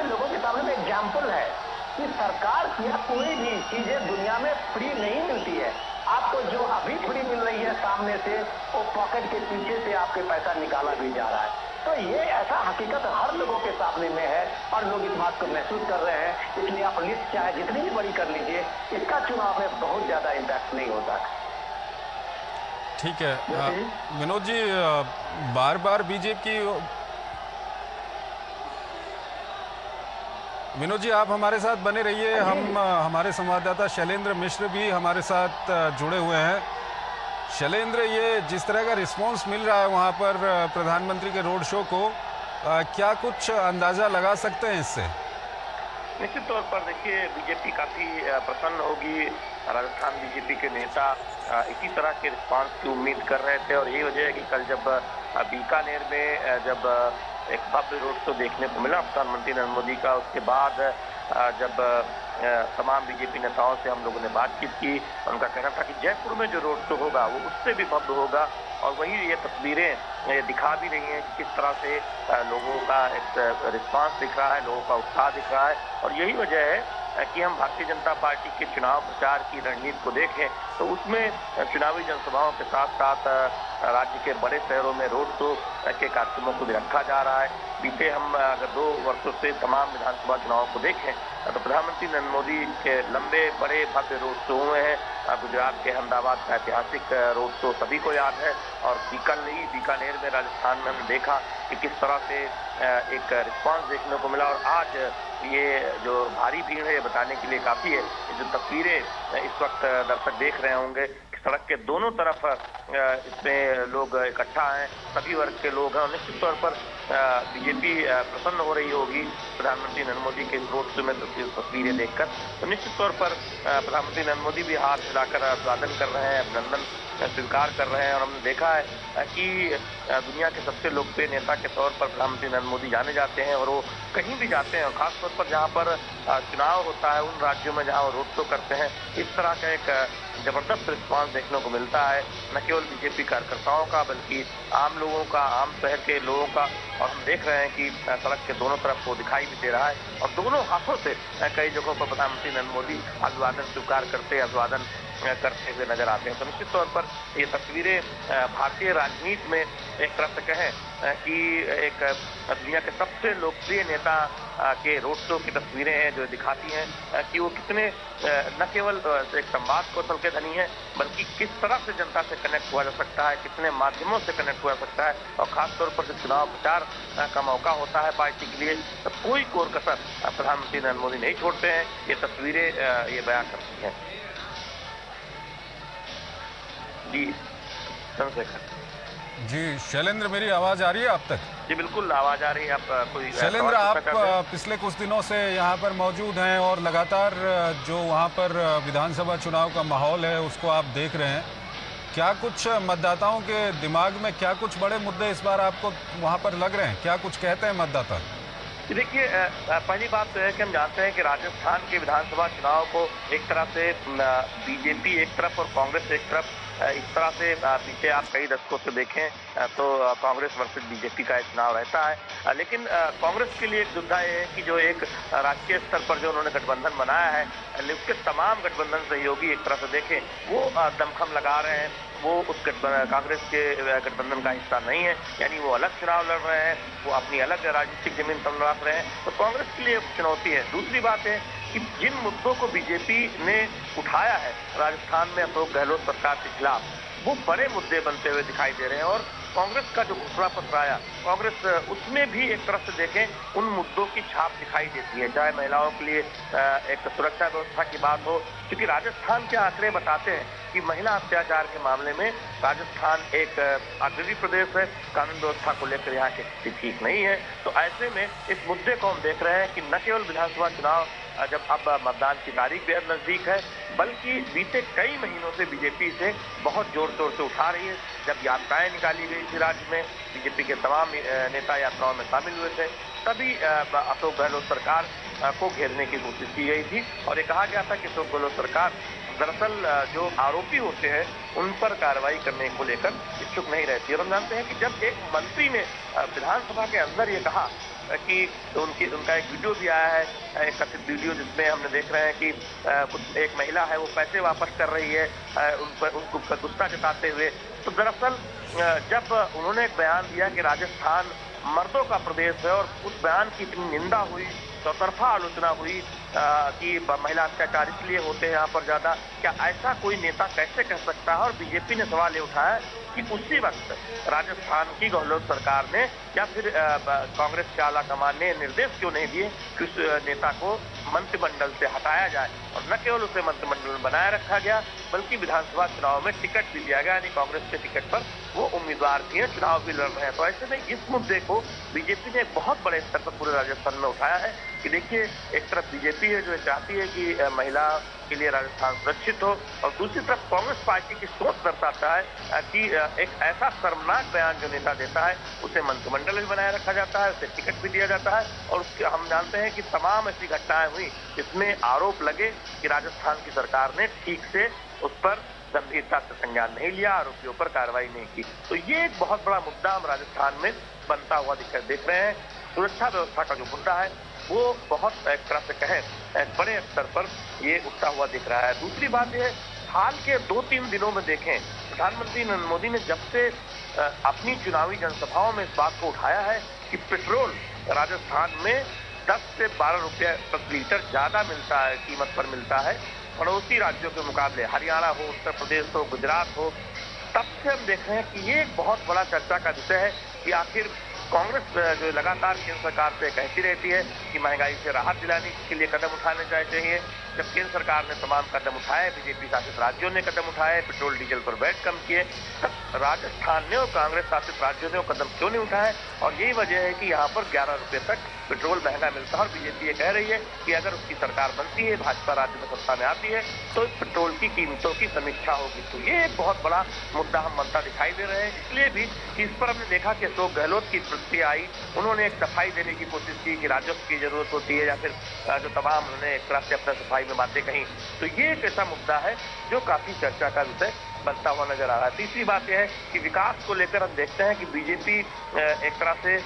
में एग्जाम्पल है कि सरकार या कोई भी चीजें दुनिया में फ्री नहीं मिलती है। आपको जो अभी फ्री मिल रही है सामने से, वो पॉकेट के पीछे से आपके पैसा निकाला भी जा रहा है। तो ये ऐसा हकीकत हर लोगों के सामने में है और लोग इस बात को महसूस कर रहे हैं। इसलिए आप लिस्ट चाहे जितनी भी बड़ी कर लीजिए, इसका चुनाव में बहुत ज्यादा इम्पैक्ट नहीं होता। ठीक है विनोद जी, बार बार बीजेपी विनोद जी आप हमारे साथ बने रहिए। हम हमारे संवाददाता शैलेंद्र मिश्र भी हमारे साथ जुड़े हुए हैं। शैलेंद्र, ये जिस तरह का रिस्पांस मिल रहा है वहाँ पर प्रधानमंत्री के रोड शो को, क्या कुछ अंदाजा लगा सकते हैं इससे? निश्चित तौर पर देखिए, बीजेपी काफी प्रसन्न होगी। राजस्थान बीजेपी के नेता इसी तरह के रिस्पांस की उम्मीद कर रहे थे और यही वजह है कि कल जब बीकानेर में जब एक भव्य रोड शो देखने को मिला प्रधानमंत्री नरेंद्र मोदी का, उसके बाद जब तमाम बीजेपी नेताओं से हम लोगों ने बातचीत की, उनका कहना था कि जयपुर में जो रोड शो होगा वो उससे भी भव्य होगा। और वही ये तस्वीरें दिखा भी रही हैं कि किस तरह से लोगों का एक रिस्पांस दिख रहा है, लोगों का उत्साह दिख रहा है। और यही वजह है कि हम भारतीय जनता पार्टी के चुनाव प्रचार की रणनीति को देखें तो उसमें चुनावी जनसभाओं के साथ साथ राज्य के बड़े शहरों में रोड शो के कार्यक्रमों को भी रखा जा रहा है। बीते हम अगर 2 वर्षों से तमाम विधानसभा चुनावों को देखें तो प्रधानमंत्री नरेंद्र मोदी के लंबे बड़े भव्य रोड शो हुए हैं। गुजरात के अहमदाबाद का ऐतिहासिक रोड शो सभी को याद है और बीकानेर में राजस्थान में हमने देखा कि किस तरह से एक रिस्पांस देखने को मिला। और आज ये जो भारी भीड़ है ये बताने के लिए काफी है। जो तस्वीरें इस वक्त दर्शक देख रहे होंगे, सड़क के दोनों तरफ इसमें लोग इकट्ठा हैं, सभी वर्ग के लोग हैं और निश्चित तौर पर बीजेपी प्रसन्न हो रही होगी प्रधानमंत्री नरेंद्र मोदी के रोड शो में तस्वीरें देखकर। तो निश्चित तौर पर प्रधानमंत्री नरेंद्र मोदी भी हाथ हिलाकर अभिवादन कर रहे हैं, अभिनंदन स्वीकार कर रहे हैं। और हमने देखा है कि दुनिया के सबसे लोकप्रिय नेता के तौर पर प्रधानमंत्री नरेंद्र मोदी जाने जाते हैं और वो कहीं भी जाते हैं और खासतौर पर जहाँ पर चुनाव होता है उन राज्यों में जहाँ वो रोड शो करते हैं, इस तरह का एक जबरदस्त रिस्पांस देखने को मिलता है, न केवल बीजेपी कार्यकर्ताओं का बल्कि आम लोगों का, आम शहर के लोगों का। और हम देख रहे हैं कि सड़क के दोनों तरफ वो दिखाई भी दे रहा है और दोनों हाथों से कई जगहों पर प्रधानमंत्री नरेंद्र मोदी अभिवादन स्वीकार करते, अभिवादन करते हुए नजर आते हैं। तो निश्चित तौर पर ये तस्वीरें भारतीय राजनीति में एक तरह से कहें कि एक दुनिया के सबसे लोकप्रिय नेता के रोड शो की तस्वीरें हैं जो दिखाती हैं कि वो कितने न केवल एक संवाद कौशल के धनी है बल्कि किस तरह से जनता से कनेक्ट हुआ जा सकता है, कितने माध्यमों से कनेक्ट हुआ जा सकता है। और खासतौर पर जब चुनाव प्रचार का मौका होता है पार्टी के लिए तो कोई कोर कसर प्रधानमंत्री नरेंद्र मोदी नहीं छोड़ते हैं। ये तस्वीरें ये बयां करती हैं। जी चंद्रशेखर जी, शैलेंद्र, मेरी आवाज आ रही है आप तक? जी बिल्कुल आवाज आ रही है। आप कोई शैलेंद्र, आप पिछले कुछ दिनों से यहाँ पर मौजूद हैं और लगातार जो वहाँ पर विधानसभा चुनाव का माहौल है उसको आप देख रहे हैं। क्या कुछ मतदाताओं के दिमाग में, क्या कुछ बड़े मुद्दे इस बार आपको वहाँ पर लग रहे हैं? क्या कुछ कहते हैं मतदाता? देखिए, पहली बात तो है कि हम जानते हैं कि राजस्थान के विधानसभा चुनाव को एक तरह से बीजेपी एक तरफ और कांग्रेस एक तरफ, इस तरह से पीछे आप कई दशकों से देखें तो कांग्रेस वर्सेस बीजेपी का चुनाव रहता है। लेकिन कांग्रेस के लिए एक दुविधा ये है कि जो एक राष्ट्रीय स्तर पर जो उन्होंने गठबंधन बनाया है, उसके तमाम गठबंधन सहयोगी एक तरह से देखें वो दमखम लगा रहे हैं, वो उस कांग्रेस के गठबंधन का हिस्सा नहीं है, यानी वो अलग चुनाव लड़ रहे हैं, वो अपनी अलग राजनीतिक जमीन तलाश रहे हैं। तो कांग्रेस के लिए चुनौती है। दूसरी बात है कि जिन मुद्दों को बीजेपी ने उठाया है राजस्थान में अशोक गहलोत सरकार के खिलाफ, वो बड़े मुद्दे बनते हुए दिखाई दे रहे हैं। और कांग्रेस का जो घोषणा पत्र आया, कांग्रेस उसमें भी एक तरफ से देखें उन मुद्दों की छाप दिखाई देती है, चाहे महिलाओं के लिए एक सुरक्षा व्यवस्था की बात हो, क्योंकि राजस्थान के आंकड़े बताते हैं कि महिला अत्याचार के मामले में राजस्थान एक अग्रणी प्रदेश है। कानून व्यवस्था को लेकर यहाँ की स्थिति ठीक नहीं है। तो ऐसे में इस मुद्दे को हम देख रहे हैं कि न केवल विधानसभा चुनाव जब अब मतदान की तारीख बेहद नजदीक है, बल्कि बीते कई महीनों से बीजेपी से बहुत जोर शोर से उठा रही है। जब यात्राएं निकाली गई थी राज्य में, बीजेपी के तमाम नेता यात्राओं में शामिल हुए थे, तभी अशोक गहलोत सरकार को घेरने की कोशिश की गई थी और ये कहा गया था कि अशोक गहलोत सरकार दरअसल जो आरोपी होते हैं उन पर कार्रवाई करने को लेकर इच्छुक नहीं रहती। और हम जानते हैं कि जब एक मंत्री ने विधानसभा के अंदर ये कहा कि उनका एक वीडियो भी आया है, एक कथित वीडियो, जिसमें हमने देख रहे हैं कि कुछ एक महिला है वो पैसे वापस कर रही है उनको गुस्सा जताते हुए। तो दरअसल जब उन्होंने एक बयान दिया कि राजस्थान मर्दों का प्रदेश है और उस बयान की इतनी निंदा हुई, चौतरफा आलोचना हुई कि महिला अत्याचार इसलिए होते हैं यहाँ पर ज्यादा, क्या ऐसा कोई नेता कैसे कह सकता है? और बीजेपी ने सवाल ये उठाया कि उसी वक्त राजस्थान की गहलोत सरकार ने या फिर कांग्रेस के आला कमान ने निर्देश क्यों नहीं दिए कि उस नेता को मंत्रिमंडल से हटाया जाए, और न केवल उसे मंत्रिमंडल में बनाए रखा गया बल्कि विधानसभा चुनाव में टिकट भी दिया गया, यानी कांग्रेस के टिकट पर वो उम्मीदवार भी हैं, चुनाव भी लड़ रहे हैं। तो ऐसे में इस मुद्दे को बीजेपी ने एक बहुत बड़े स्तर पर पूरे राजस्थान में उठाया है कि देखिए, एक तरफ बीजेपी है जो चाहती है कि महिला के लिए राजस्थान सुरक्षित हो, और दूसरी तरफ कांग्रेस पार्टी की सोच दर्शाता है कि एक ऐसा शर्मनाक बयान जो नेता देता है उसे मंत्रिमंडल में बनाए रखा जाता है, उसे टिकट भी दिया जाता है, और उसके हम जानते हैं कि तमाम ऐसी घटनाएं हुई जिसमें आरोप लगे कि राजस्थान की सरकार ने ठीक से उस पर गंभीरता से संज्ञान नहीं लिया, आरोपियों पर कार्रवाई नहीं की। तो ये एक बहुत बड़ा मुद्दा हम राजस्थान में बनता हुआ देख रहे हैं। सुरक्षा व्यवस्था का जो मुद्दा है वो बहुत एक तरह से कहें बड़े स्तर पर ये उठता हुआ दिख रहा है। दूसरी बात यह, हाल के 2-3 दिनों में देखें, प्रधानमंत्री नरेंद्र मोदी ने जब से अपनी चुनावी जनसभाओं में इस बात को उठाया है कि पेट्रोल राजस्थान में 10 से 12 रुपये प्रति लीटर ज्यादा मिलता है, कीमत पर मिलता है पड़ोसी राज्यों के मुकाबले, हरियाणा हो, उत्तर प्रदेश हो, गुजरात हो, तब से हम देख रहे हैं कि ये एक बहुत बड़ा चर्चा का विषय है कि आखिर कांग्रेस जो लगातार केंद्र सरकार से कहती रहती है कि महंगाई से राहत दिलाने के लिए कदम उठाने चाहिए, जब केंद्र सरकार ने तमाम कदम उठाए, बीजेपी शासित राज्यों ने कदम उठाए, पेट्रोल डीजल पर वैट कम किए, तब राजस्थान ने और कांग्रेस शासित राज्यों ने वो कदम क्यों नहीं उठाए? और यही वजह है कि यहाँ पर 11 रुपये तक पेट्रोल महंगा मिलता है, और बीजेपी ये कह रही है कि अगर उसकी सरकार बनती है, भाजपा राज्य में सत्ता में आती है, तो पेट्रोल की कीमतों की समीक्षा होगी। तो ये एक बहुत बड़ा मुद्दा हम बनता दिखाई दे रहे हैं, इसलिए भी कि इस पर हमने देखा कि अशोक गहलोत की प्रतिक्रिया आई, उन्होंने एक सफाई देने की कोशिश की कि राजस्व की जरूरत होती है, या फिर जो तमाम उन्होंने एक तरह से अपना सफाई में बातें कही। तो ये एक ऐसा मुद्दा है जो काफी चर्चा का विषय बनता हुआ नजर आ रहा है। तीसरी बात यह है कि विकास को लेकर हम देखते हैं कि बीजेपी एक तरह से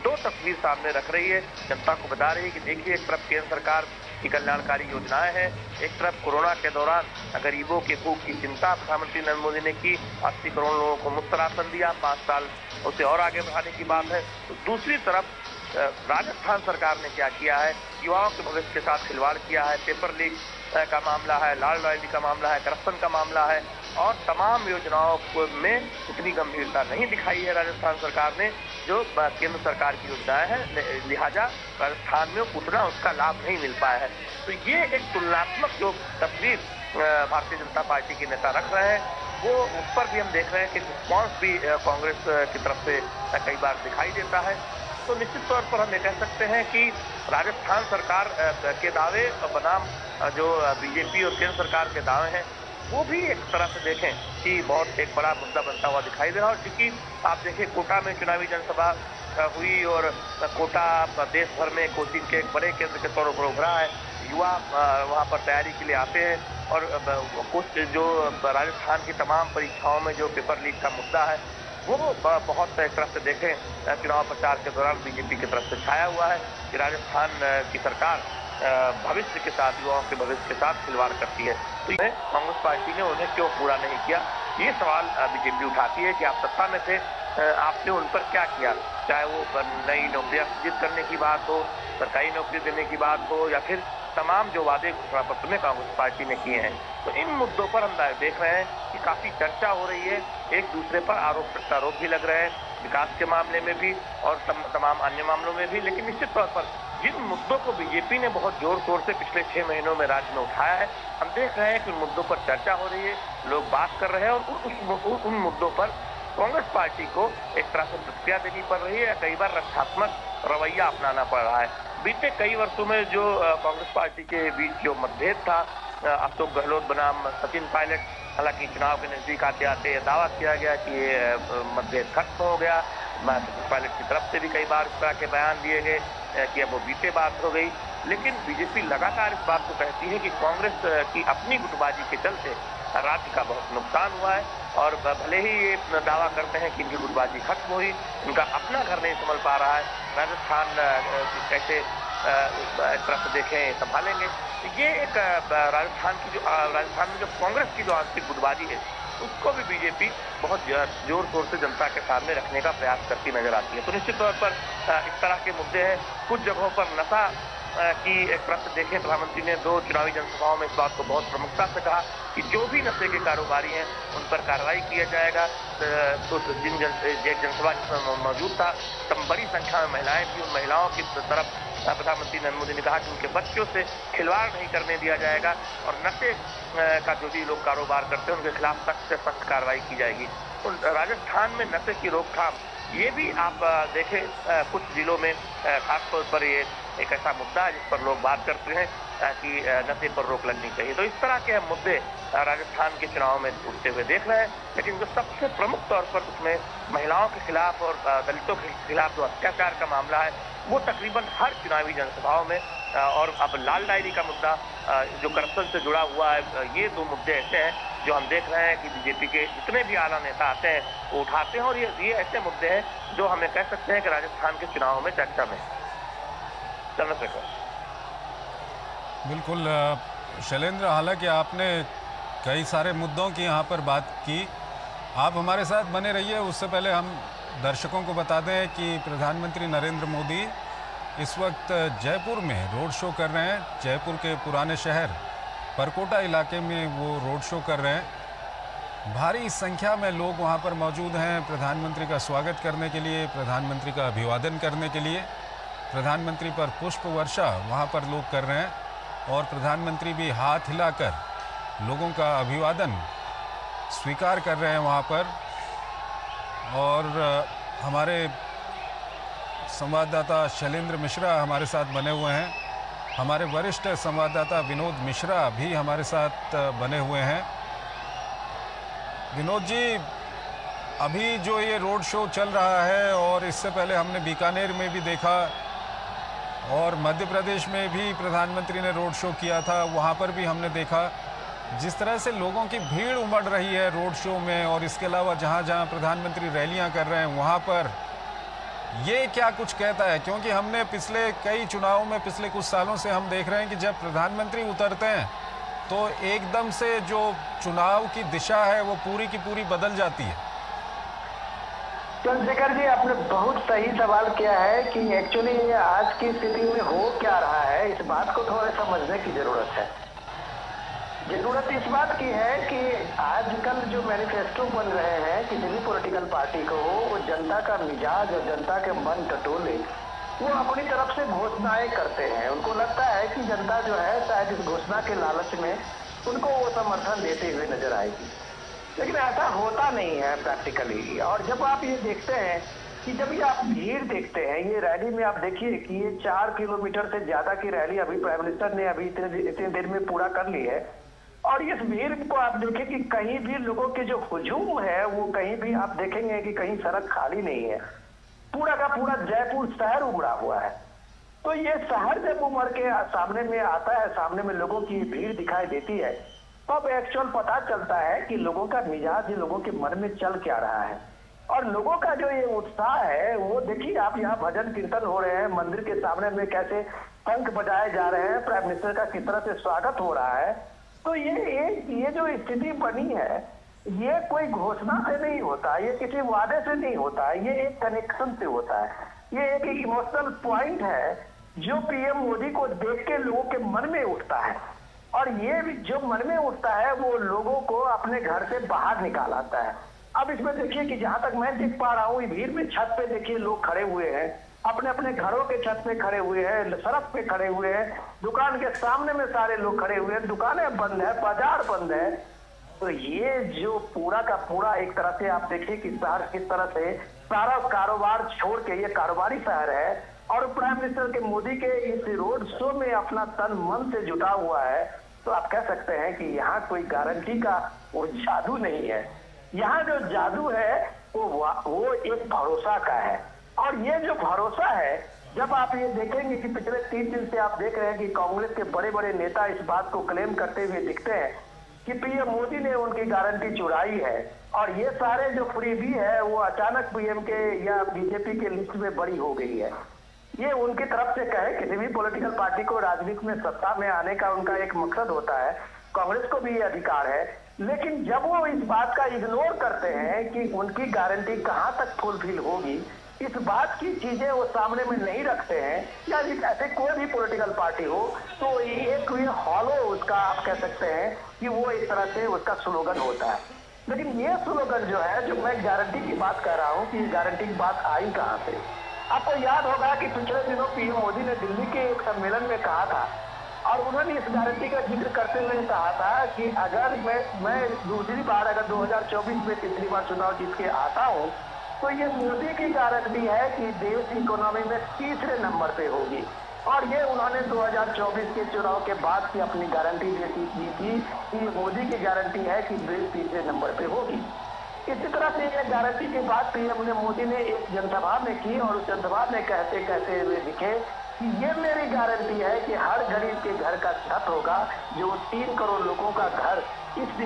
दो तस्वीर सामने रख रही है, जनता को बता रही है कि देखिए, एक तरफ केंद्र सरकार की कल्याणकारी योजनाएं हैं, एक तरफ कोरोना के दौरान गरीबों के भूख की चिंता प्रधानमंत्री नरेंद्र मोदी ने की, 80 करोड़ लोगों को मुफ्त राशन दिया, 5 साल उसे और आगे बढ़ाने की बात है। तो दूसरी तरफ राजस्थान सरकार ने क्या किया है, युवाओं के भविष्य के साथ खिलवाड़ किया है, पेपर लीक का मामला है, लाल लॉयल्टी का मामला है, करप्शन का मामला है, और तमाम योजनाओं में इतनी गंभीरता नहीं दिखाई है राजस्थान सरकार ने जो केंद्र सरकार की योजनाएं हैं, लिहाजा राजस्थान में उतना उसका लाभ नहीं मिल पाया है। तो ये एक तुलनात्मक जो तस्वीर भारतीय जनता पार्टी के नेता रख रहे हैं, वो उस पर भी हम देख रहे हैं कि रिस्पॉन्स भी कांग्रेस की तरफ से कई बार दिखाई देता है। तो निश्चित तौर पर हम ये कह सकते हैं कि राजस्थान सरकार के दावे बनाम जो बीजेपी और केंद्र सरकार के दावे हैं, वो भी एक तरह से देखें कि बहुत एक बड़ा मुद्दा बनता हुआ दिखाई दे रहा है। और क्योंकि आप देखिए, कोटा में चुनावी जनसभा हुई, और कोटा देश भर में कोचिंग के एक बड़े केंद्र के तौर पर उभरा है, युवा वहाँ पर तैयारी के लिए आते हैं, और कुछ जो राजस्थान की तमाम परीक्षाओं में जो पेपर लीक का मुद्दा है वो बहुत एक तरह से देखें चुनाव प्रचार के दौरान बीजेपी की तरफ से छाया हुआ है कि राजस्थान की सरकार भविष्य के साथ, युवाओं के भविष्य के साथ खिलवाड़ करती है। तो ये कांग्रेस पार्टी ने उन्हें क्यों पूरा नहीं किया, ये सवाल बीजेपी उठाती है कि आप सत्ता में थे, आपने उन पर क्या किया, चाहे वो नई नौकरियां सृजित करने की बात हो, सरकारी नौकरी देने की बात हो, या फिर तमाम जो वादे घोषणा पत्र में कांग्रेस पार्टी ने किए हैं। तो इन मुद्दों पर हम देख रहे हैं कि काफी चर्चा हो रही है, एक दूसरे पर आरोप प्रत्यारोप भी लग रहे हैं, विकास के मामले में भी और तमाम अन्य मामलों में भी। लेकिन निश्चित तौर पर जिन मुद्दों को बीजेपी ने बहुत जोर शोर से पिछले 6 महीनों में राज्य में उठाया है, हम देख रहे हैं कि उन मुद्दों पर चर्चा हो रही है, लोग बात कर रहे हैं, और उन मुद्दों पर कांग्रेस पार्टी को एक तरह से प्रतिक्रिया देनी पड़ रही है, या कई बार रक्षात्मक रवैया अपनाना पड़ रहा है। बीते कई वर्षों में जो कांग्रेस पार्टी के बीच जो मतभेद था, अशोक गहलोत बनाम सचिन पायलट, हालांकि चुनाव के नजदीक आते आते दावा किया गया कि ये मतभेद खत्म हो गया, सचिन पायलट की तरफ से भी कई बार इस तरह के बयान दिए गए कि अब वो बीते बात हो गई। लेकिन बीजेपी लगातार इस बात को कहती है कि कांग्रेस की अपनी गुटबाजी के चलते राज्य का बहुत नुकसान हुआ है। और भले ही ये दावा करते हैं कि इनकी गुटबाजी खत्म हुई, इनका अपना घर नहीं संभल पा रहा है, राजस्थान कैसे एक तरह से देखें संभालेंगे। ये एक राजस्थान में जो कांग्रेस की जो आंतरिक गुटबाजी है उसको भी बीजेपी बहुत जोर शोर से जनता के सामने रखने का प्रयास करती नजर आती है। तो निश्चित तौर पर इस तरह के मुद्दे हैं। कुछ जगहों पर नशा की एक तरह से देखें, प्रधानमंत्री ने 2 चुनावी जनसभाओं में इस बात को बहुत प्रमुखता से कहा कि जो भी नशे के कारोबारी हैं उन पर कार्रवाई किया जाएगा। तो एक जनसभा जिसमें मौजूद था, तब बड़ी संख्या में महिलाएं थी। उन महिलाओं की तरफ प्रधानमंत्री नरेंद्र मोदी ने कहा कि उनके बच्चों से खिलवाड़ नहीं करने दिया जाएगा और नशे का जो भी लोग कारोबार करते हैं उनके खिलाफ सख्त से सख्त कार्रवाई की जाएगी। तो राजस्थान में नशे की रोकथाम ये भी आप देखें, कुछ जिलों में खासतौर पर ये एक ऐसा मुद्दा है जिस पर लोग बात करते हैं कि नशे पर रोक लगनी चाहिए। तो इस तरह के मुद्दे राजस्थान के चुनाव में उठते हुए देख रहे हैं। लेकिन जो सबसे प्रमुख तौर पर उसमें महिलाओं के खिलाफ और दलितों के खिलाफ जो अत्याचार का मामला है वो तकरीबन हर चुनावी जनसभाओं में, और अब लाल डायरी का मुद्दा जो करप्शन से जुड़ा हुआ है, ये 2 मुद्दे ऐसे हैं जो हम देख रहे हैं कि बीजेपी के जितने भी आला नेता आते हैं वो उठाते हैं। और ये ऐसे मुद्दे हैं जो हमें कह सकते हैं कि राजस्थान के चुनाव में चर्चा में। चंद्रशेखर बिल्कुल शैलेंद्र, हालांकि आपने कई सारे मुद्दों की यहाँ पर बात की, आप हमारे साथ बने रहिए। उससे पहले हम दर्शकों को बता दें कि प्रधानमंत्री नरेंद्र मोदी इस वक्त जयपुर में रोड शो कर रहे हैं। जयपुर के पुराने शहर परकोटा इलाके में वो रोड शो कर रहे हैं। भारी संख्या में लोग वहाँ पर मौजूद हैं प्रधानमंत्री का स्वागत करने के लिए, प्रधानमंत्री का अभिवादन करने के लिए। प्रधानमंत्री पर पुष्प वर्षा वहाँ पर लोग कर रहे हैं और प्रधानमंत्री भी हाथ हिलाकर लोगों का अभिवादन स्वीकार कर रहे हैं वहाँ पर। और हमारे संवाददाता शैलेंद्र मिश्रा हमारे साथ बने हुए हैं, हमारे वरिष्ठ संवाददाता विनोद मिश्रा भी हमारे साथ बने हुए हैं। विनोद जी, अभी जो ये रोड शो चल रहा है और इससे पहले हमने बीकानेर में भी देखा और मध्य प्रदेश में भी प्रधानमंत्री ने रोड शो किया था, वहाँ पर भी हमने देखा जिस तरह से लोगों की भीड़ उमड़ रही है रोड शो में, और इसके अलावा जहाँ जहाँ प्रधानमंत्री रैलियाँ कर रहे हैं वहाँ पर, ये क्या कुछ कहता है? क्योंकि हमने पिछले कई चुनावों में पिछले कुछ सालों से हम देख रहे हैं कि जब प्रधानमंत्री उतरते हैं तो एकदम से जो चुनाव की दिशा है वो पूरी की पूरी बदल जाती है। चंद्रशेखर जी, आपने बहुत सही सवाल किया है कि एक्चुअली आज की स्थिति में हो क्या रहा है, इस बात को थोड़ा समझने की जरूरत है। जरूरत इस बात की है कि आजकल जो मैनिफेस्टो बन रहे हैं किसी भी पॉलिटिकल पार्टी को, वो जनता का मिजाज और जनता के मन टटोले वो अपनी तरफ से घोषणाएं करते हैं। उनको लगता है कि जनता जो है शायद इस घोषणा के लालच में उनको वो समर्थन देते हुए नजर आएगी, लेकिन ऐसा होता नहीं है प्रैक्टिकली। और जब आप ये देखते हैं कि जब ये आप भीड़ देखते हैं, ये रैली में आप देखिए कि ये 4 किलोमीटर से ज्यादा की रैली अभी प्राइम मिनिस्टर ने अभी इतने देर में पूरा कर ली है। और इस भीड़ को आप देखें कि कहीं भी लोगों के जो हुजूम है वो कहीं भी आप देखेंगे कि कहीं सड़क खाली नहीं है, पूरा का पूरा जयपुर शहर उमड़ा हुआ है। तो ये शहर जब उमड़ के सामने में आता है, सामने में लोगों की भीड़ दिखाई देती है, तब एक्चुअल पता चलता है कि लोगों का मिजाज लोगों के मन में चल क्या रहा है। और लोगों का जो ये उत्साह है वो देखिए, आप यहाँ भजन कीर्तन हो रहे हैं, मंदिर के सामने में कैसे शंख बजाए जा रहे हैं, प्राइम मिनिस्टर का किस तरह से स्वागत हो रहा है। तो ये जो स्थिति बनी है ये कोई घोषणा से नहीं होता, ये किसी वादे से नहीं होता, ये एक कनेक्शन से होता है। ये एक इमोशनल पॉइंट है जो पीएम मोदी को देख के लोगों के मन में उठता है, और ये जो मन में उठता है वो लोगों को अपने घर से बाहर निकाल आता है। अब इसमें देखिए कि जहां तक मैं देख पा रहा हूँ, भीड़ में छत पे देखिए लोग खड़े हुए हैं, अपने अपने घरों के छत पे खड़े हुए हैं, सड़क पे खड़े हुए हैं, दुकान के सामने में सारे लोग खड़े हुए हैं, दुकानें बंद है, बाजार बंद है। तो ये जो पूरा का पूरा एक तरह से आप देखिए कि शहर किस तरह से सारा कारोबार छोड़ के ये कारोबारी शहर है, और प्राइम मिनिस्टर के मोदी के इस रोड शो में अपना तन मन से जुटा हुआ है। तो आप कह सकते हैं कि यहाँ कोई गारंटी का वो जादू नहीं है, यहाँ जो जादू है वो एक भरोसा का है। और ये जो भरोसा है, जब आप ये देखेंगे कि पिछले 3 दिन से आप देख रहे हैं कि कांग्रेस के बड़े बड़े नेता इस बात को क्लेम करते हुए दिखते हैं कि पीएम मोदी ने उनकी गारंटी चुराई है और ये सारे जो फ्रीबी है वो अचानक पीएम के या बीजेपी के लिस्ट में बड़ी हो गई है। ये उनकी तरफ से कहे, किसी भी पॉलिटिकल पार्टी को राजनीति में सत्ता में आने का उनका एक मकसद होता है, कांग्रेस को भी ये अधिकार है, लेकिन जब वो इस बात का इग्नोर करते हैं कि उनकी गारंटी कहां तक फुलफिल होगी, इस बात की चीजें वो सामने में नहीं रखते हैं, या ऐसे कोई भी पॉलिटिकल पार्टी हो तो एक ये हॉलो उसका आप कह सकते हैं कि वो एक तरह से उसका स्लोगन होता है। लेकिन ये स्लोगन जो है, जो मैं गारंटी की बात कर रहा हूँ कि गारंटी की बात आई कहाँ से। आपको याद होगा कि पिछले दिनों पीएम मोदी ने दिल्ली के एक सम्मेलन में कहा था और उन्होंने इस गारंटी का जिक्र करते हुए कहा था कि अगर मैं दूसरी बार अगर 2024 में तीसरी बार चुनाव जीत के आता हूँ तो ये मोदी की गारंटी है कि देश इकोनॉमी में तीसरे नंबर पे होगी। और ये उन्होंने 2024 के चुनाव के बाद की अपनी गारंटी दी थी कि मोदी की गारंटी है कि देश तीसरे नंबर पे होगी। इसी तरह से ये गारंटी के बाद पीएम मोदी ने एक जनसभा में की और उस जनसभा में कहते हुए दिखे कि ये मेरी गारंटी है कि हर गरीब के घर का छत होगा, जो 3 करोड़ लोगों का घर इस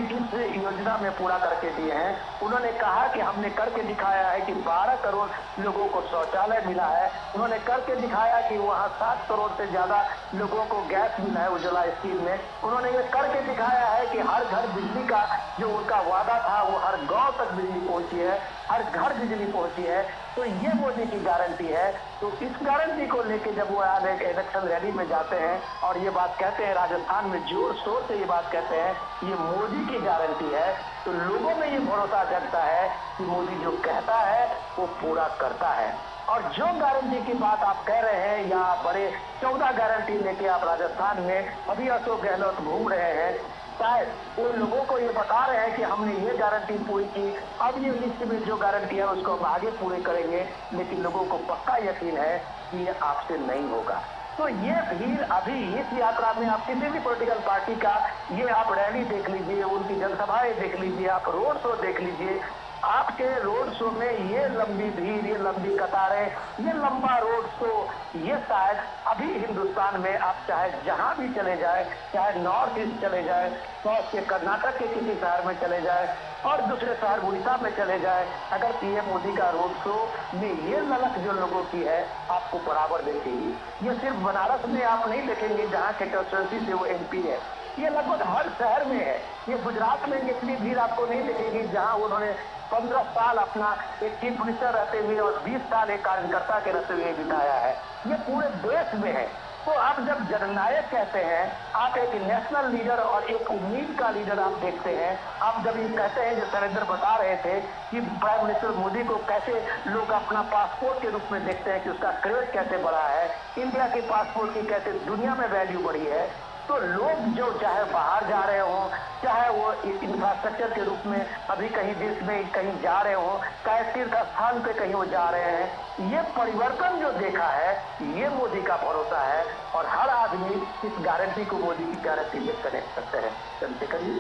योजना में पूरा करके दिए हैं। उन्होंने कहा कि हमने करके दिखाया है कि 12 करोड़ लोगों को शौचालय मिला है। उन्होंने करके दिखाया कि वहाँ 7 करोड़ से ज्यादा लोगों को गैस मिला है उज्ज्वला स्कीम में। उन्होंने ये करके दिखाया है कि हर घर बिजली का जो उनका वादा था वो हर गांव तक बिजली पहुंची है, हर घर बिजली पहुंची है। तो ये मोदी की गारंटी है। तो इस गारंटी को लेके जब वो इलेक्शन रैली में जाते हैं और ये बात कहते हैं, राजस्थान में जोर शोर से ये बात कहते हैं ये मोदी की गारंटी है, तो लोगों में ये भरोसा जगता है कि मोदी जो कहता है वो पूरा करता है। और जो गारंटी की बात आप कह रहे हैं, या बड़े 14 गारंटी लेके आप राजस्थान में अभी अशोक गहलोत घूम रहे हैं, शायद उन लोगों को ये बता रहे हैं कि हमने ये गारंटी पूरी की, अब ये लिस्ट में जो गारंटी है उसको हम आगे पूरे करेंगे, लेकिन लोगों को पक्का यकीन है कि ये आपसे नहीं होगा। तो ये भीड़ अभी इस यात्रा में आप किसी भी पॉलिटिकल पार्टी का ये आप रैली देख लीजिए, उनकी जनसभाएं देख लीजिए, आप रोड शो देख लीजिए, आपके रोड शो में ये लंबी भीड़, ये लंबी कतारें, ये लंबा रोड शो, ये शायद अभी हिंदुस्तान में आप चाहे जहां भी चले जाए, चाहे नॉर्थ ईस्ट चले जाए, साउथ के कर्नाटक के किसी शहर में चले जाए और दूसरे शहर उड़ीसा में चले जाए, अगर पीएम मोदी का रोड शो में ये ललक जो लोगों की है आपको बराबर देखेगी। ये सिर्फ बनारस में आप नहीं देखेंगे जहाँ के कंस्टिट्यूंसी से वो एमपी है, ये लगभग हर शहर में है। ये गुजरात में इतनी भीड़ आपको नहीं दिखेगी जहां उन्होंने 15 साल अपना एक चीफ मिनिस्टर रहते हुए और 20 साल एक कार्यकर्ता के रहते हुए बिताया है। ये पूरे देश में है। तो आप जब जननायक कहते हैं, आप एक नेशनल लीडर और एक उम्मीद का लीडर आप देखते हैं, आप जब ये कहते हैं, जो सरेंद्र बता रहे थे कि प्राइम मिनिस्टर मोदी को कैसे लोग अपना पासपोर्ट के रूप में देखते हैं कि उसका क्रेज कैसे बढ़ा है, इंडिया के पासपोर्ट की कैसे दुनिया में वैल्यू बढ़ी है, तो लोग जो चाहे बाहर जा रहे हों, चाहे वो इंफ्रास्ट्रक्चर के रूप में अभी कहीं देश में कहीं जा रहे हों, चाहे तीर्थ स्थान पे कहीं वो जा रहे हैं, ये परिवर्तन जो देखा है ये मोदी का भरोसा है। और हर आदमी इस गारंटी को मोदी की गारंटी में कनेक्ट करते हैं। चंद्रशेखर जी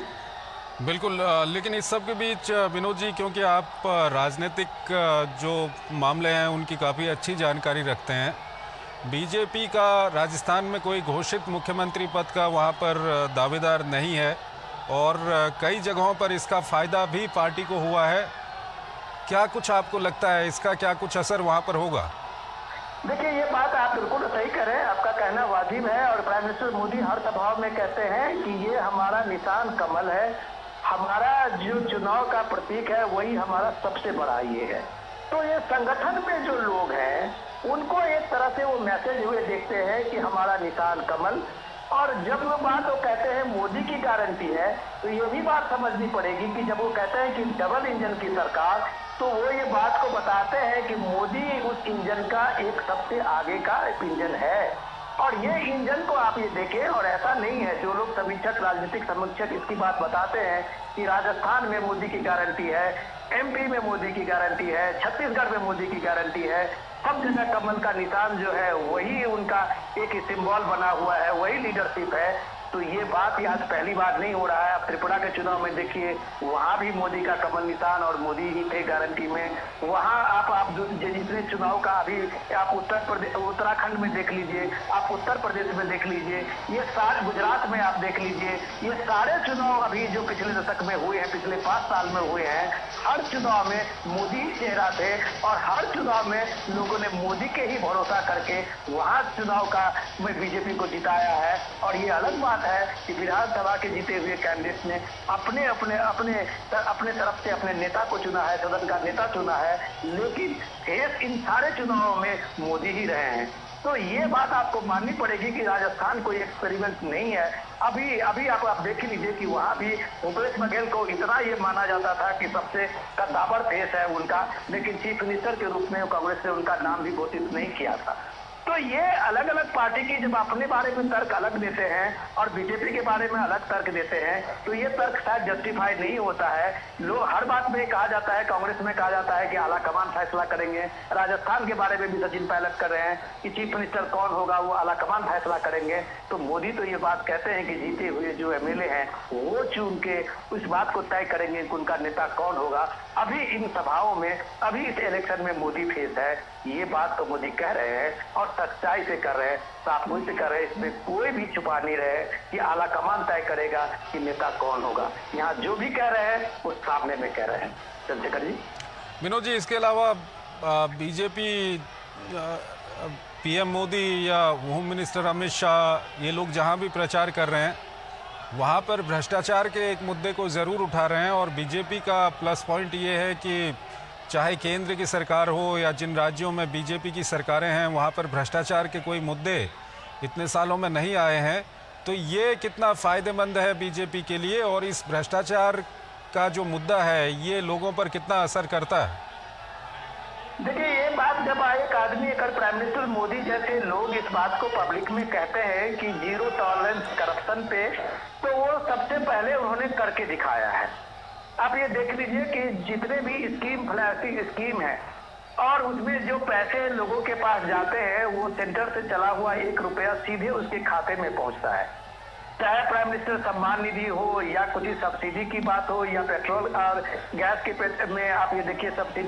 बिल्कुल, लेकिन इस सब के बीच विनोद जी, क्योंकि आप राजनीतिक जो मामले हैं उनकी काफ़ी अच्छी जानकारी रखते हैं, बीजेपी का राजस्थान में कोई घोषित मुख्यमंत्री पद का वहाँ पर दावेदार नहीं है और कई जगहों पर इसका फ़ायदा भी पार्टी को हुआ है। क्या कुछ आपको लगता है इसका क्या कुछ असर वहाँ पर होगा? देखिए, ये बात आप बिल्कुल सही कह रहे हैं, आपका कहना वाजिब है। और प्राइम मिनिस्टर मोदी हर सभाओं में कहते हैं कि ये हमारा निशान कमल है, हमारा जो चुनाव का प्रतीक है वही हमारा सबसे बड़ा ये है। तो ये संगठन में जो लोग हैं उनको एक तरह से वो मैसेज हुए देखते हैं कि हमारा निशान कमल। और जब वो बात वो कहते हैं मोदी की गारंटी है, तो ये भी बात समझनी पड़ेगी कि जब वो कहते हैं कि डबल इंजन की सरकार, तो वो ये बात को बताते हैं कि मोदी उस इंजन का एक सबसे आगे का इंजन है। और ये इंजन को आप ये देखें, और ऐसा नहीं है, जो लोग समीक्षक, राजनीतिक समीक्षक इसकी बात बताते हैं कि राजस्थान में मोदी की गारंटी है, एमपी में मोदी की गारंटी है, छत्तीसगढ़ में मोदी की गारंटी है, सब जगह कमल का निशान जो है वही उनका एक सिंबल बना हुआ है, वही लीडरशिप है। तो ये बात आज पहली बार नहीं हो रहा है। आप त्रिपुरा के चुनाव में देखिए, वहां भी मोदी का कमल निशान और मोदी ही थे गारंटी में। वहां आप जितने चुनाव का अभी आप उत्तराखंड में देख लीजिए, आप उत्तर प्रदेश में देख लीजिए, ये सारे गुजरात में आप देख लीजिए, ये सारे चुनाव अभी जो पिछले दशक में हुए हैं, पिछले 5 साल में हुए हैं, हर चुनाव में मोदी चेहरा थे और हर चुनाव में लोगों ने मोदी के ही भरोसा करके वहां चुनाव का में बीजेपी को जिताया है। और ये अलग बात है कि विधानसभा के जीते हुए कैंडिडेट ने अपने अपने अपने अपने तरफ से अपने नेता को चुना है, सदन का नेता चुना है, लेकिन फेस इन सारे चुनावों में मोदी ही रहे हैं। तो ये बात आपको माननी पड़ेगी कि राजस्थान कोई एक्सपेरिमेंट नहीं है। अभी आप देख ही लीजिए कि वहां भी भूपेश बघेल को इतना ये माना जाता था कि सबसे कद्दावर फेस है उनका, लेकिन चीफ मिनिस्टर के रूप में कांग्रेस ने उनका नाम भी घोषित नहीं किया था। तो ये अलग अलग पार्टी की जब अपने बारे में तर्क अलग देते हैं और बीजेपी के बारे में अलग तर्क देते हैं, तो ये तर्क शायद जस्टिफाई नहीं होता है। लोग हर बात में कहा जाता है, कांग्रेस में कहा जाता है कि आला कमान फैसला करेंगे। राजस्थान के बारे में भी सचिन पायलट कर रहे हैं कि चीफ मिनिस्टर कौन होगा वो आला कमान फैसला करेंगे। तो मोदी तो ये बात कहते हैं कि जीते हुए जो एमएलए हैं वो चुन के उस बात को तय करेंगे कि उनका नेता कौन होगा। अभी इन सभाओं में, अभी इस इलेक्शन में मोदी फेस है, ये बात तो मोदी कह रहे हैं और सच्चाई से कर रहे हैं, साफगोई से कर रहे हैं। इसमें कोई भी छुपा नहीं रहे कि आला कमान तय करेगा कि नेता कौन होगा। यहाँ जो भी कह रहे हैं वो सामने में कह रहे हैं। चंद्रशेखर जी। विनोद जी, इसके अलावा बीजेपी, पीएम मोदी या होम मिनिस्टर अमित शाह, ये लोग जहां भी प्रचार कर रहे हैं वहां पर भ्रष्टाचार के एक मुद्दे को ज़रूर उठा रहे हैं। और बीजेपी का प्लस पॉइंट ये है कि चाहे केंद्र की सरकार हो या जिन राज्यों में बीजेपी की सरकारें हैं, वहाँ पर भ्रष्टाचार के कोई मुद्दे इतने सालों में नहीं आए हैं। तो ये कितना फ़ायदेमंद है बीजेपी के लिए, और इस भ्रष्टाचार का जो मुद्दा है ये लोगों पर कितना असर करता है? देखिए, ये बात जब एक आदमी, अगर प्राइम मिनिस्टर मोदी जैसे लोग इस बात को पब्लिक में कहते हैं कि जीरो टॉलरेंस करप्शन पे, तो वो सबसे पहले उन्होंने करके दिखाया है। आप ये देख लीजिए कि जितने भी फ्लैशिंग स्कीम है और उसमें जो पैसे लोगों के पास जाते हैं, वो सेंटर से चला हुआ 1 रुपया सीधे उसके खाते में पहुंचता है। चाहे प्राइम मिनिस्टर सम्मान निधि हो या कुछ सब्सिडी की बात हो या पेट्रोल और गैस के में आप ये देखिए सब्सिडी